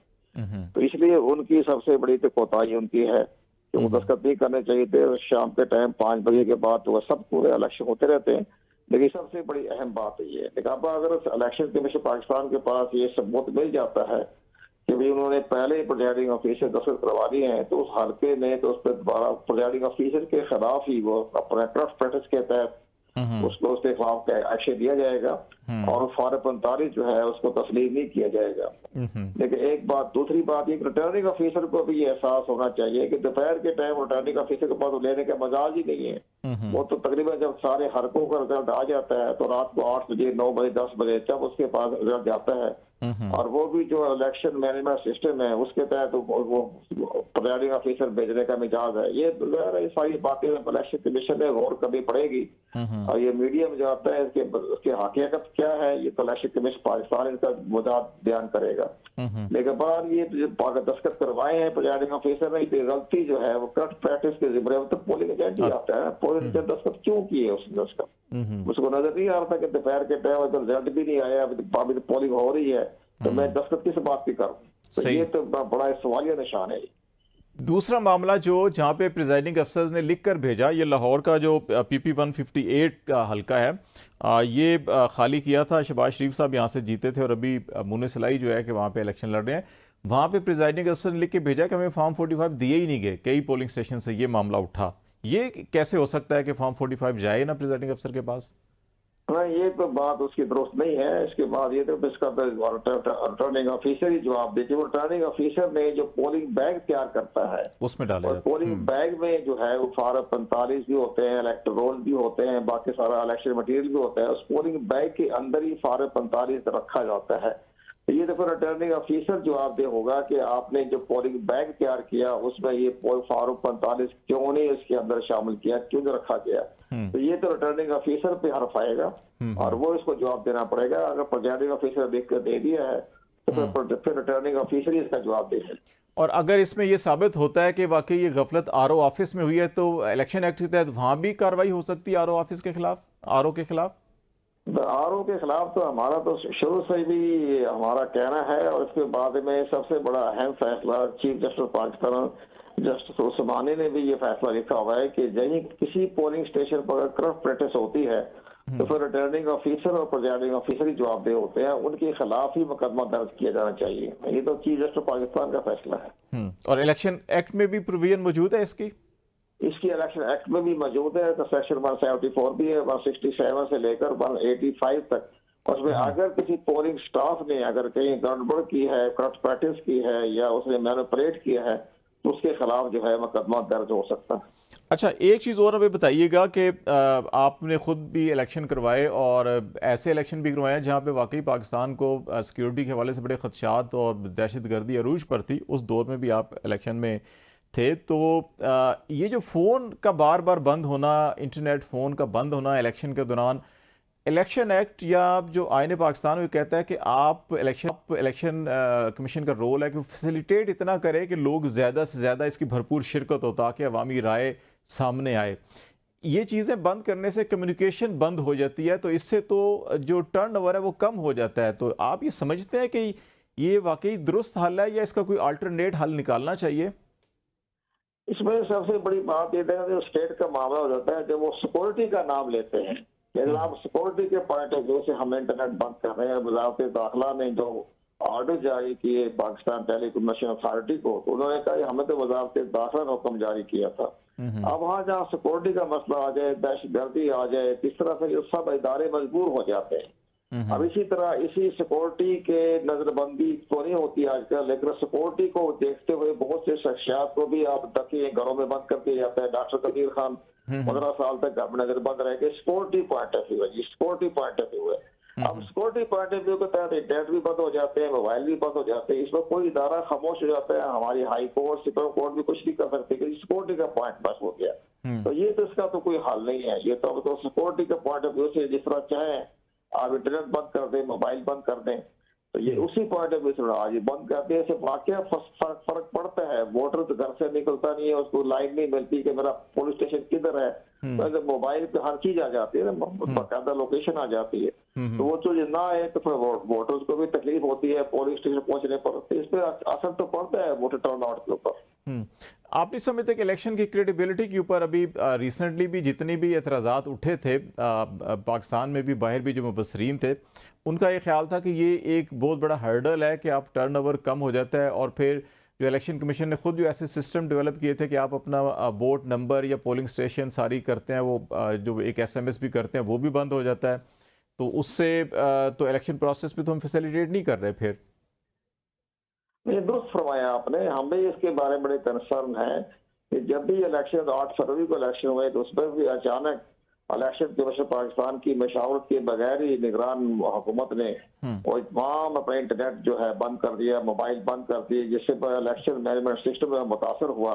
Speaker 5: तो इसलिए उनकी सबसे बड़ी तो कोताही उनकी है कि वो दस्तखत नहीं करने चाहिए थे। शाम के टाइम 5 बजे के बाद तो सब पूरे इलेक्शन होते रहते हैं। लेकिन सबसे बड़ी अहम बात ये है, लेकिन अब अगर इलेक्शन कमीशन पाकिस्तान के पास ये सबूत मिल जाता है कि भाई उन्होंने पहले ही प्रिजाइडिंग ऑफिसर दस्तखत करवा दिए हैं, तो उस हल्के ने तो उस पर दोबारा प्रिजाइडिंग ऑफिसर के खिलाफ ही वो अपने ट्रस्ट प्रैक्टिस के तहत उसको उसके खिलाफ एक्शन दिया जाएगा और 45 जो है उसको तस्लीम नहीं किया जाएगा। लेकिन एक बात, दूसरी बात ये रिटर्निंग ऑफिसर को भी ये एहसास होना चाहिए कि दोपहर के टाइम रिटर्निंग ऑफिसर के पास लेने का मजाज ही नहीं है। वो तो तकरीबन जब सारे हरकों का रिजल्ट आ जाता है तो रात को 8 बजे 9 बजे 10 बजे जब उसके पास रिजल्ट जाता है और वो भी जो इलेक्शन मैनेजमेंट सिस्टम है उसके तहत वो प्रिजाइडिंग ऑफिसर भेजने का मिजाज है। ये सारी बातें इलेक्शन कमीशन ने गौर करनी पड़ेगी। और ये मीडिया में जो आता है इसके हकीकत क्या है ये तो इलेक्शन कमीशन पाकिस्तान इसका मुद्दा बयान करेगा। लेकिन बार ये दस्तखत करवाए हैं प्रिजाइडिंग ऑफिसर ने, ये गलती जो है वो करप्ट प्रैक्टिस के जिम्मे तो पोलिंग एजेंट ही आता है। पोलिंग एजेंट दस्तखत क्यों किए उसने दस्तखत? उसको नजर नहीं आ रहा था कि दोपहर के टाइम तो रिजल्ट भी नहीं आया, अभी तो पोलिंग हो रही है, तो मैं दस्तखत किस बात की करूं? तो ये तो बड़ा सवालिया निशान है।
Speaker 1: दूसरा मामला जो जहां पे प्रिजाइडिंग अफसर्स ने लिख कर भेजा, ये लाहौर का जो PP 158 का हल्का है, ये खाली किया था। शहबाज शरीफ साहब यहाँ से जीते थे और अभी मुनिस इलाही जो है कि वहाँ पे इलेक्शन लड़ रहे हैं। वहाँ पे प्रिजाइडिंग अफसर ने लिख के भेजा कि हमें फॉर्म 45 दिए ही नहीं गए। कई पोलिंग स्टेशन से ये मामला उठा। ये कैसे हो सकता है कि फॉर्म 45 जाए ना प्रिजाइडिंग अफसर के पास?
Speaker 5: हाँ, ये तो बात उसकी दुरुस्त नहीं है। इसके बाद ये तो इसका रिटर्निंग ऑफिसर ही जवाब देते। वो रिटर्निंग ऑफिसर ने जो पोलिंग बैग तैयार करता है
Speaker 1: उसमें डाले
Speaker 5: और पोलिंग बैग में जो है वो फार्म 45 भी होते हैं, इलेक्टोरल भी होते हैं, बाकी सारा इलेक्शन मटेरियल भी होता है। उस पोलिंग बैग के अंदर ही फार्म 45 रखा जाता है। तो ये तो फिर रिटर्निंग ऑफिसर जवाबदेह होगा कि आपने जो पोलिंग बैग तैयार किया उसमें ये फार्म 45 क्यों नहीं उसके अंदर शामिल किया, क्यों रखा गया। तो ये तो रिटर्निंग ऑफिसर पे हर्फ आएगा और वो इसको जवाब देना पड़ेगा। अगर प्रिजाइडिंग ऑफिसर देख कर दे दिया है तो फिर रिटर्निंग ऑफिसर ही इसका जवाब देगा।
Speaker 1: और अगर इसमें यह साबित होता है कि वाकई ये गफलत RO ऑफिस में हुई है तो इलेक्शन एक्ट के तहत वहां भी कार्रवाई हो सकती है RO ऑफिस के खिलाफ, RO के खिलाफ।
Speaker 5: RO के खिलाफ तो हमारा तो शुरू से भी हमारा कहना है। और इसके बाद में सबसे बड़ा अहम फैसला चीफ जस्टिस पाकिस्तान जस्टिस उस्मानी ने भी ये फैसला लिखा हुआ है कि यही किसी पोलिंग स्टेशन पर अगर करप्ट प्रैक्टिस होती है तो फिर रिटर्निंग ऑफिसर और प्रिजाइडिंग ऑफिसर ही जवाबदेह होते हैं, उनके खिलाफ ही मुकदमा दर्ज किया जाना चाहिए। ये तो चीफ जस्टिस पाकिस्तान का फैसला है।
Speaker 1: और इलेक्शन एक्ट में भी प्रोविजन मौजूद है इसकी
Speaker 5: इलेक्शन एक्ट में भी मौजूद है। तो सेक्शन 174 भी है, 167 से लेकर 185 तक। उसमें अगर किसी पोलिंग स्टाफ ने अगर कहीं गड़बड़ की है, करप्ट प्रैक्टिस की है या उसने मैनिपुलेट किया है तो उसके खिलाफ जो है मुकदमा दर्ज हो सकता है।
Speaker 1: अच्छा, एक चीज़ और हमें बताइएगा कि आपने खुद भी इलेक्शन करवाए और ऐसे इलेक्शन भी करवाए जहां पे वाकई पाकिस्तान को सिक्योरिटी के हवाले से बड़े खदशात और दहशतगर्दी अरूज पर थी। उस दौर में भी आप इलेक्शन में थे। तो ये जो फ़ोन का बार बार बंद होना, इंटरनेट फ़ोन का बंद होना इलेक्शन के दौरान, इलेक्शन एक्ट या जो आईन पाकिस्तान में कहता है कि आप इलेक्शन कमीशन का रोल है कि फैसिलिटेट इतना करे कि लोग ज़्यादा से ज़्यादा इसकी भरपूर शिरकत हो ताकि अवामी राय सामने आए। ये चीज़ें बंद करने से कम्युनिकेशन बंद हो जाती है, तो इससे तो जो टर्न ओवर है वो कम हो जाता है। तो आप ये समझते हैं कि ये वाकई दुरुस्त हल है या इसका कोई अल्टरनेट हल निकालना चाहिए?
Speaker 5: इसमें सबसे बड़ी बात यह है जो स्टेट का मामला हो जाता है जब वो सिक्योरिटी का नाम लेते हैं। यदि आप सिक्योरिटी के पॉइंट ऑफ व्यू से हम इंटरनेट बंद कर रहे हैं, वजारत दाखिला ने जो ऑर्डर जारी किए पाकिस्तान टेलीकम्युनिकेशन अथॉरिटी को, तो उन्होंने कहा हमें तो वजारत दाखिला ने हुक्म जारी किया था। अब वहाँ जहाँ सिक्योरिटी का मसला आ जाए, दहशतगर्दी आ जाए, इस तरह से सब इदारे मजबूर हो जाते हैं। अब इसी तरह इसी सिक्योरिटी के नजरबंदी तो नहीं होती आजकल, लेकिन सिक्योरिटी को देखते हुए बहुत से शख्सियात को भी आप देखिए घरों में बंद कर दिया जाता है। डॉक्टर कबीर खान 15 साल तक घर में नजरबंद रह गए। सिक्योरिटी पॉइंट ऑफ व्यू है, सिक्योरिटी पॉइंट ऑफ व्यू है। अब सिक्योरिटी पॉइंट ऑफ व्यू के तहत इंटरनेट भी बंद हो जाते हैं, मोबाइल भी बंद हो जाते हैं। इसमें कोई इदारा खामोश हो जाता है। हमारी हाई कोर्ट, सुप्रीम कोर्ट भी कुछ नहीं कर सकती क्योंकि सिक्योरिटी का पॉइंट बस हो गया। तो ये तो इसका तो कोई हल नहीं है। ये तो सिक्योरिटी के पॉइंट ऑफ व्यू से जिस तरह चाहे आप इंटरनेट बंद कर दें, मोबाइल बंद कर दें, तो ये उसी पॉइंट ऑफ व्यू से आज बंद करते हैं। वाकई फर्क पड़ता है। वोटर तो घर से निकलता नहीं है, उसको लाइन नहीं मिलती कि मेरा पुलिस स्टेशन किधर है। तो मोबाइल पे हर चीज आ जाती है ना, बाकायदा लोकेशन आ जाती है। तो वो चीज ना है तो फिर वोटर्स को भी तकलीफ होती है पुलिस स्टेशन पहुंचने पर। तो इस पर असर तो पड़ता है वोटर टर्नआउट के ऊपर।
Speaker 1: आप नहीं समझते कि इलेक्शन की क्रेडिबिलिटी के ऊपर अभी रिसेंटली भी जितनी भी एतराज़ात उठे थे पाकिस्तान में भी, बाहर भी जो मुबसरीन थे, उनका ये ख्याल था कि ये एक बहुत बड़ा हर्डल है कि आप टर्नओवर कम हो जाता है। और फिर जो इलेक्शन कमीशन ने खुद जो ऐसे सिस्टम डेवलप किए थे कि आप अपना वोट नंबर या पोलिंग स्टेशन सारी करते हैं, वो जो एक SMS भी करते हैं वो भी बंद हो जाता है। तो उससे तो इलेक्शन प्रोसेस पे तो हम फैसिलिटेट नहीं कर रहे। फिर
Speaker 5: ये दुरुस्त फरमाया आपने। हम भी इसके बारे में बड़े कंसर्न हैं कि जब भी इलेक्शन 8 फरवरी को इलेक्शन हुए तो उस पर भी अचानक इलेक्शन कमीशन पाकिस्तान की मशावरत के बगैर ही निगरान हुकूमत ने और तमाम अपना इंटरनेट जो है बंद कर दिया, मोबाइल बंद कर दिए, जिससे इलेक्शन मैनेजमेंट सिस्टम में मुतासर हुआ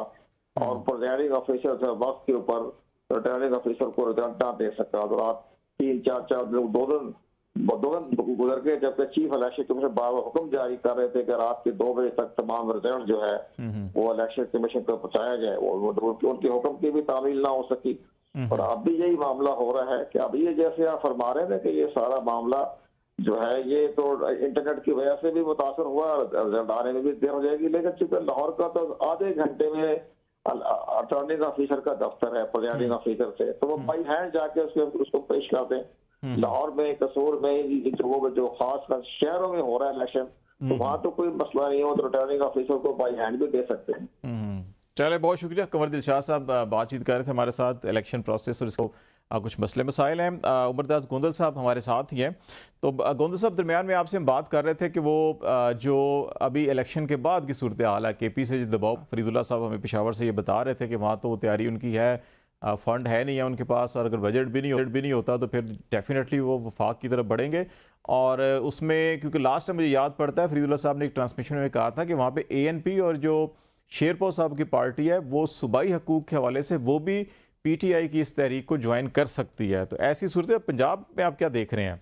Speaker 5: और प्रिजाइडिंग ऑफिसर वक्त के ऊपर रिटर्निंग ऑफिसर को रिजल्ट ना दे सका। तो रात 3-4 दिन 2 दिन गुजर गए, जबकि चीफ इलेक्शन कमीशन बार बार हुक्म जारी कर रहे थे कि रात के 2 बजे तक तमाम रिजल्ट जो है वो इलेक्शन कमीशन को पहुंचाया जाए। उनके हुक्म की भी तामील ना हो सकी और अब भी यही मामला हो रहा है कि अब ये जैसे आप फरमा रहे थे कि ये सारा मामला जो है ये तो इंटरनेट की वजह से भी मुतासर हुआ, रिजल्ट आने में भी देर हो जाएगी। लेकिन चूंकि लाहौर का तो आधे घंटे में रिटर्निंग ऑफिसर का दफ्तर है प्रिजाइडिंग ऑफिसर से, तो वो बाई हैंड जाके उसको पेश कर दें। लाहौर में, कसूर में, इन जगहों में जो खास शहरों में हो रहा है इलेक्शन, तो वहाँ तो कोई मसला नहीं हो, तो रिटर्निंग ऑफिसर को बाई हैंड भी दे सकते हैं।
Speaker 1: चले, बहुत शुक्रिया। कंवर दिलशाद साहब बातचीत कर रहे थे हमारे साथ इलेक्शन प्रोसेस और इसको कुछ मसले मसाइल हैं। उमरदास गोंदल साहब हमारे साथ ही हैं। तो गोंदल साहब, दरमियान में आपसे हम बात कर रहे थे कि वो जो अभी इलेक्शन के बाद की सूरत हाल है, KP से जो दबाव, फरीदुल्लाह साहब हमें पेशावर से ये बता रहे थे कि वहाँ तो तैयारी उनकी है, फ़ंड है नहीं है उनके पास, और अगर बजट भी नहीं होता तो फिर डेफिनेटली वो वफाक की तरफ बढ़ेंगे। और उसमें क्योंकि लास्ट टाइम मुझे याद पड़ता है फरीदुल्लाह साहब ने एक ट्रांसमिशन में कहा था कि वहाँ पे ANP और जो शेरपो साहब की पार्टी है वो सूबाई हकूक़ के हवाले से वो भी PTI की इस तहरीक को ज्वाइन कर सकती है। तो ऐसी सूरत पंजाब में आप क्या देख रहे हैं?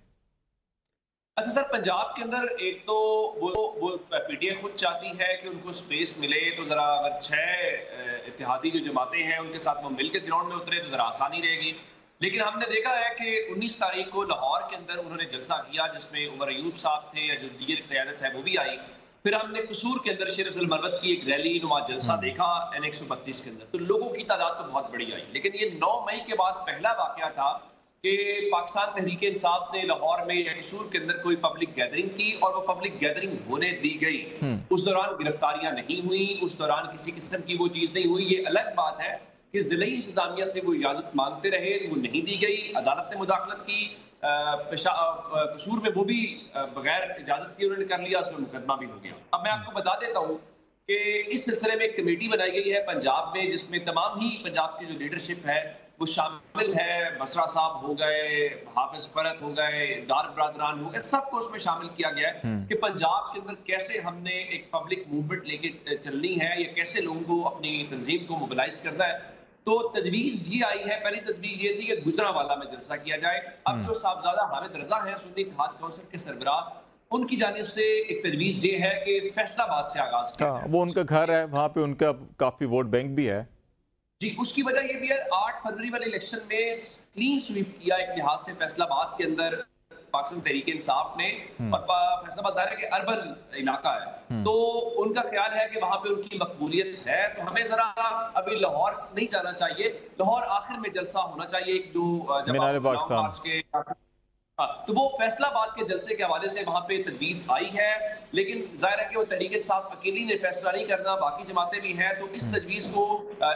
Speaker 2: अच्छा सर, पंजाब के अंदर एक तो वो PTI खुद चाहती है कि उनको स्पेस मिले, तो ज़रा अगर 6 इत्तेहादी जो जमातें हैं उनके साथ वो मिलकर ग्राउंड में उतरे तो ज़रा आसानी रहेगी। लेकिन हमने देखा है कि 19 तारीख को लाहौर के अंदर उन्होंने जलसा किया जिसमें उमर अयूब साहब थे या जो दीगर क़यादत है वो भी आई। फिर हमने कसूर के अंदर शेर अफजल मरवत की एक रैली नुमा जलसा देखा N132 के अंदर, तो लोगों की तादाद तो बहुत बड़ी आई। लेकिन ये 9 मई के बाद पहला वाकया था कि पाकिस्तान तहरीक इंसाफ ने लाहौर में या कसूर के अंदर कोई पब्लिक गैदरिंग की और वो पब्लिक गैदरिंग होने दी गई। उस दौरान गिरफ्तारियां नहीं हुई, उस दौरान किसी किस्म की वो चीज़ नहीं हुई। ये अलग बात है कि ज़िले इंतजामिया से वो इजाज़त मांगते रहे, वो नहीं दी गई, अदालत ने मुदाखलत की। कसूर में वो भी बगैर इजाजत के उन्होंने कर लिया, उसमें मुकदमा भी हो गया। अब मैं आपको बता देता हूँ कि इस सिलसिले में एक कमेटी बनाई गई है पंजाब में, जिसमें तमाम ही पंजाब की जो लीडरशिप है वो शामिल है। बसरा साहब हो गए, हाफिज फरत हो गए, डार बरादरान हो गए, सबको उसमें शामिल किया गया है कि पंजाब के अंदर कैसे हमने एक पब्लिक मूवमेंट लेके चलनी है या कैसे लोगों को अपनी तंजीम को मोबिलाइज करना है। तो तजवीज़ ये आई है, पहली तजवीज़ ये थी कि गुजरांवाला में जलसा किया जाए। अब जो साहबजादा हामिद रजा हैं सुन्नी इत्तेहाद कौंसिल के सरबराह, उनकी जानिब से एक तजवीज़ ये है कि फैसलाबाद से आगाज किया जाए।
Speaker 1: वो उनका घर है, वहाँ पे उनका काफ़ी वोट बैंक भी है
Speaker 2: जी। उसकी वजह ये भी है 8 फरवरी वाले इलेक्शन में क्लीन स्वीप किया एक लिहाज से फैसलाबाद के अंदर पाकिस्तान तहरीक इंसाफ ने, और फैसलाबाद ज़ाहिर है कि अर्बन इलाका है, तो उनका ख्याल है कि वहाँ पे उनकी मकबूलियत है। तो हमें जरा अभी लाहौर नहीं जाना चाहिए, लाहौर आखिर में जलसा होना चाहिए एक जो जब तो वो फैसलाबाद के जलसे के हवाले से वहाँ पे तजवीज़ आई है। लेकिन जाहिर है कि वो तहरीक इंसाफ अकेली ने फैसला नहीं करना, बाकी जमातें भी हैं। तो इस तजवीज़ को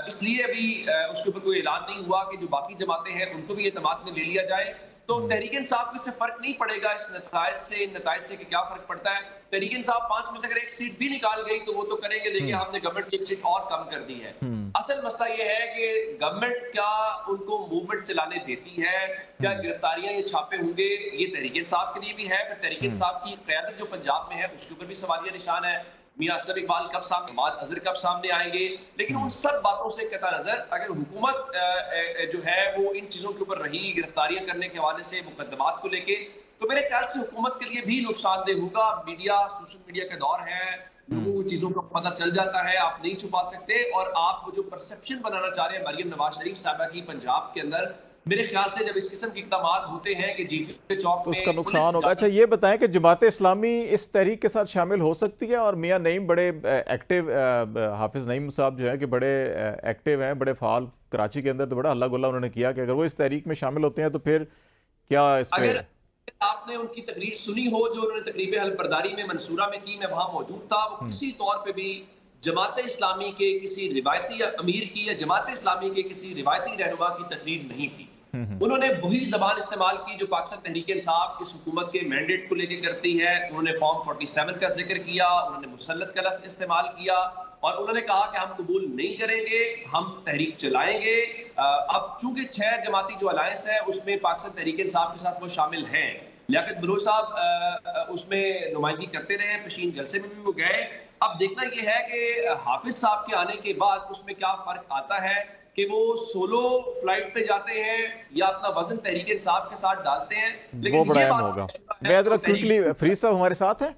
Speaker 2: इसलिए अभी उसके ऊपर कोई ऐलान नहीं हुआ कि जो बाकी जमातें हैं उनको भी एतमाद में ले लिया जाए। तो तहरीक इंसाफ को इससे फर्क नहीं पड़ेगा, इस नताइज से कि क्या फर्क पड़ता है। तहरीक इंसाफ 5 में से अगर एक सीट भी निकाल गई तो वो तो करेंगे, देखिए हमने गवर्नमेंट की एक सीट और कम कर दी है। असल मसला ये है कि गवर्नमेंट क्या उनको मूवमेंट चलाने देती है, क्या गिरफ्तारियां ये छापे होंगे, ये तहरीक इंसाफ के लिए भी है। फिर तहरीक इंसाफ की क़यादत जो पंजाब में है उसके ऊपर भी सवालिया निशान है। मियां असलम इकबाल कब सामने, माद अजहर कब सामने आएंगे। लेकिन उन सब बातों से कता नजर अगर हुकूमत जो है वो इन चीजों के ऊपर रही, गिरफ्तारियां करने के हवाले से, मुकदमात को लेके, तो मेरे ख्याल से हुकूमत के लिए भी नुकसानदेह होगा। मीडिया, सोशल मीडिया का दौर है, लोगों को चीजों का पता चल जाता है, आप नहीं छुपा सकते। और आप वो जो परसेप्शन बनाना चाह रहे हैं मरियम नवाज शरीफ साहबा की पंजाब के अंदर, मेरे ख्याल से जब इस किस्म के इकदाम होते हैं कि जीपी चौक
Speaker 1: तो उसका नुकसान होगा। अच्छा ये बताएं कि जमात इस्लामी इस तहरीक के साथ शामिल हो सकती है? और मियां नईम बड़े एक्टिव, हाफिज नईम साहब जो है कि बड़े एक्टिव हैं, बड़े फाल, कराची के अंदर तो बड़ा हल्ला गुल्ला उन्होंने किया कि अगर वो इस तहरीक में शामिल होते हैं तो फिर क्या इस पे...
Speaker 2: अगर आपने उनकी तकरीर सुनी हो जो उन्होंने तकरीब हलबरदारी में मंसूरा में की, मैं वहां मौजूद था, वो किसी तौर पे भी जमात इस्लामी के किसी रिवायती अमीर की या जमात इस्लामी के किसी रिवायती रहनुमा की तकरीर नहीं थी। उन्होंने वही जबान इस्तेमाल की जो पाकिस्तान तहरीक इंसाफ इस हुकूमत के मैंडेट को लेकर करती है। उन्होंने फॉर्म 47 का जिक्र किया, उन्होंने मुसल्लत का लफ्ज इस्तेमाल किया, और उन्होंने कहा कि हम कबूल नहीं करेंगे, हम तहरीक चलाएंगे। अब चूंकि 6 जमाती जो अलायंस है उसमें पाकिस्तान तहरीक इंसाफ के साथ वो शामिल हैं, लियाकत बलोच साहब उसमें नुमाइंदगी करते रहे, पशीन जलसे में भी वो गए। अब देखना ये है कि हाफिज साहब के आने के बाद उसमें क्या फर्क आता है कि वो सोलो फ्लाइट पे जाते हैं या अपना वजन तहरीक इंसाफ के साथ डालते हैं। लेकिन
Speaker 1: वो बड़ा
Speaker 2: ये
Speaker 1: अहम
Speaker 2: बात
Speaker 1: होगा।
Speaker 2: है
Speaker 1: मैं जरा
Speaker 2: तो तहरीक-
Speaker 1: क्विकली, फरीद साहब हमारे साथ हैं?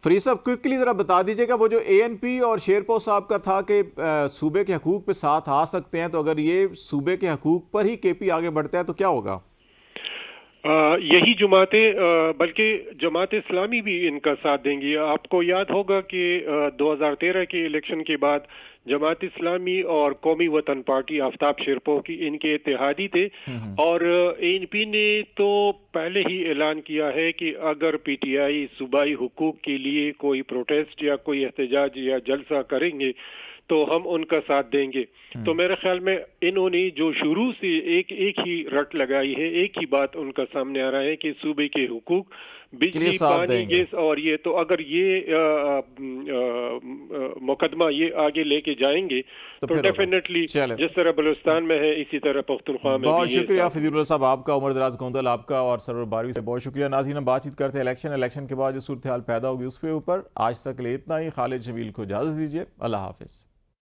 Speaker 1: फरीद साहब क्विकली जरा बता दीजिएगा, वो जो ANP और शेरपो साहब का था कि सूबे के हकूक पे साथ आ सकते हैं, तो अगर ये सूबे के हकूक पर ही KP आगे बढ़ता है तो क्या होगा?
Speaker 4: यही जमातें, बल्कि जमात इस्लामी भी इनका साथ देंगी। आपको याद होगा कि 2013 के इलेक्शन के बाद जमात इस्लामी और कौमी वतन पार्टी आफ्ताब शेरपो की इनके इत्तेहादी थे, और ANP ने तो पहले ही ऐलान किया है कि अगर PTI सूबाई हुकूक के लिए कोई प्रोटेस्ट या कोई एहतजाज या जलसा करेंगे तो हम उनका साथ देंगे। तो मेरे ख्याल में इन्होंने जो शुरू से एक ही रट लगाई है, एक ही बात उनका सामने आ रहा है कि सूबे के हुकूक, बिजली, पानी, गैस, और ये तो अगर ये मुकदमा ये आगे लेके जाएंगे तो डेफिनेटली जिस तरह बलूचिस्तान में है इसी तरह पख्तूनख्वा में।
Speaker 1: बहुत शुक्रिया फजीलुल्लाह साहब आपका, उमर दराज गोंदल आपका, और सरवर बारवी से बहुत शुक्रिया। नाज़रीन, हम बातचीत करते हैं इलेक्शन के बाद जो सूरत हाल पैदा होगी उसके ऊपर। आज तक के लिए इतना ही। खालिद जमील को इजाज़त दीजिए। अल्लाह हाफिज़।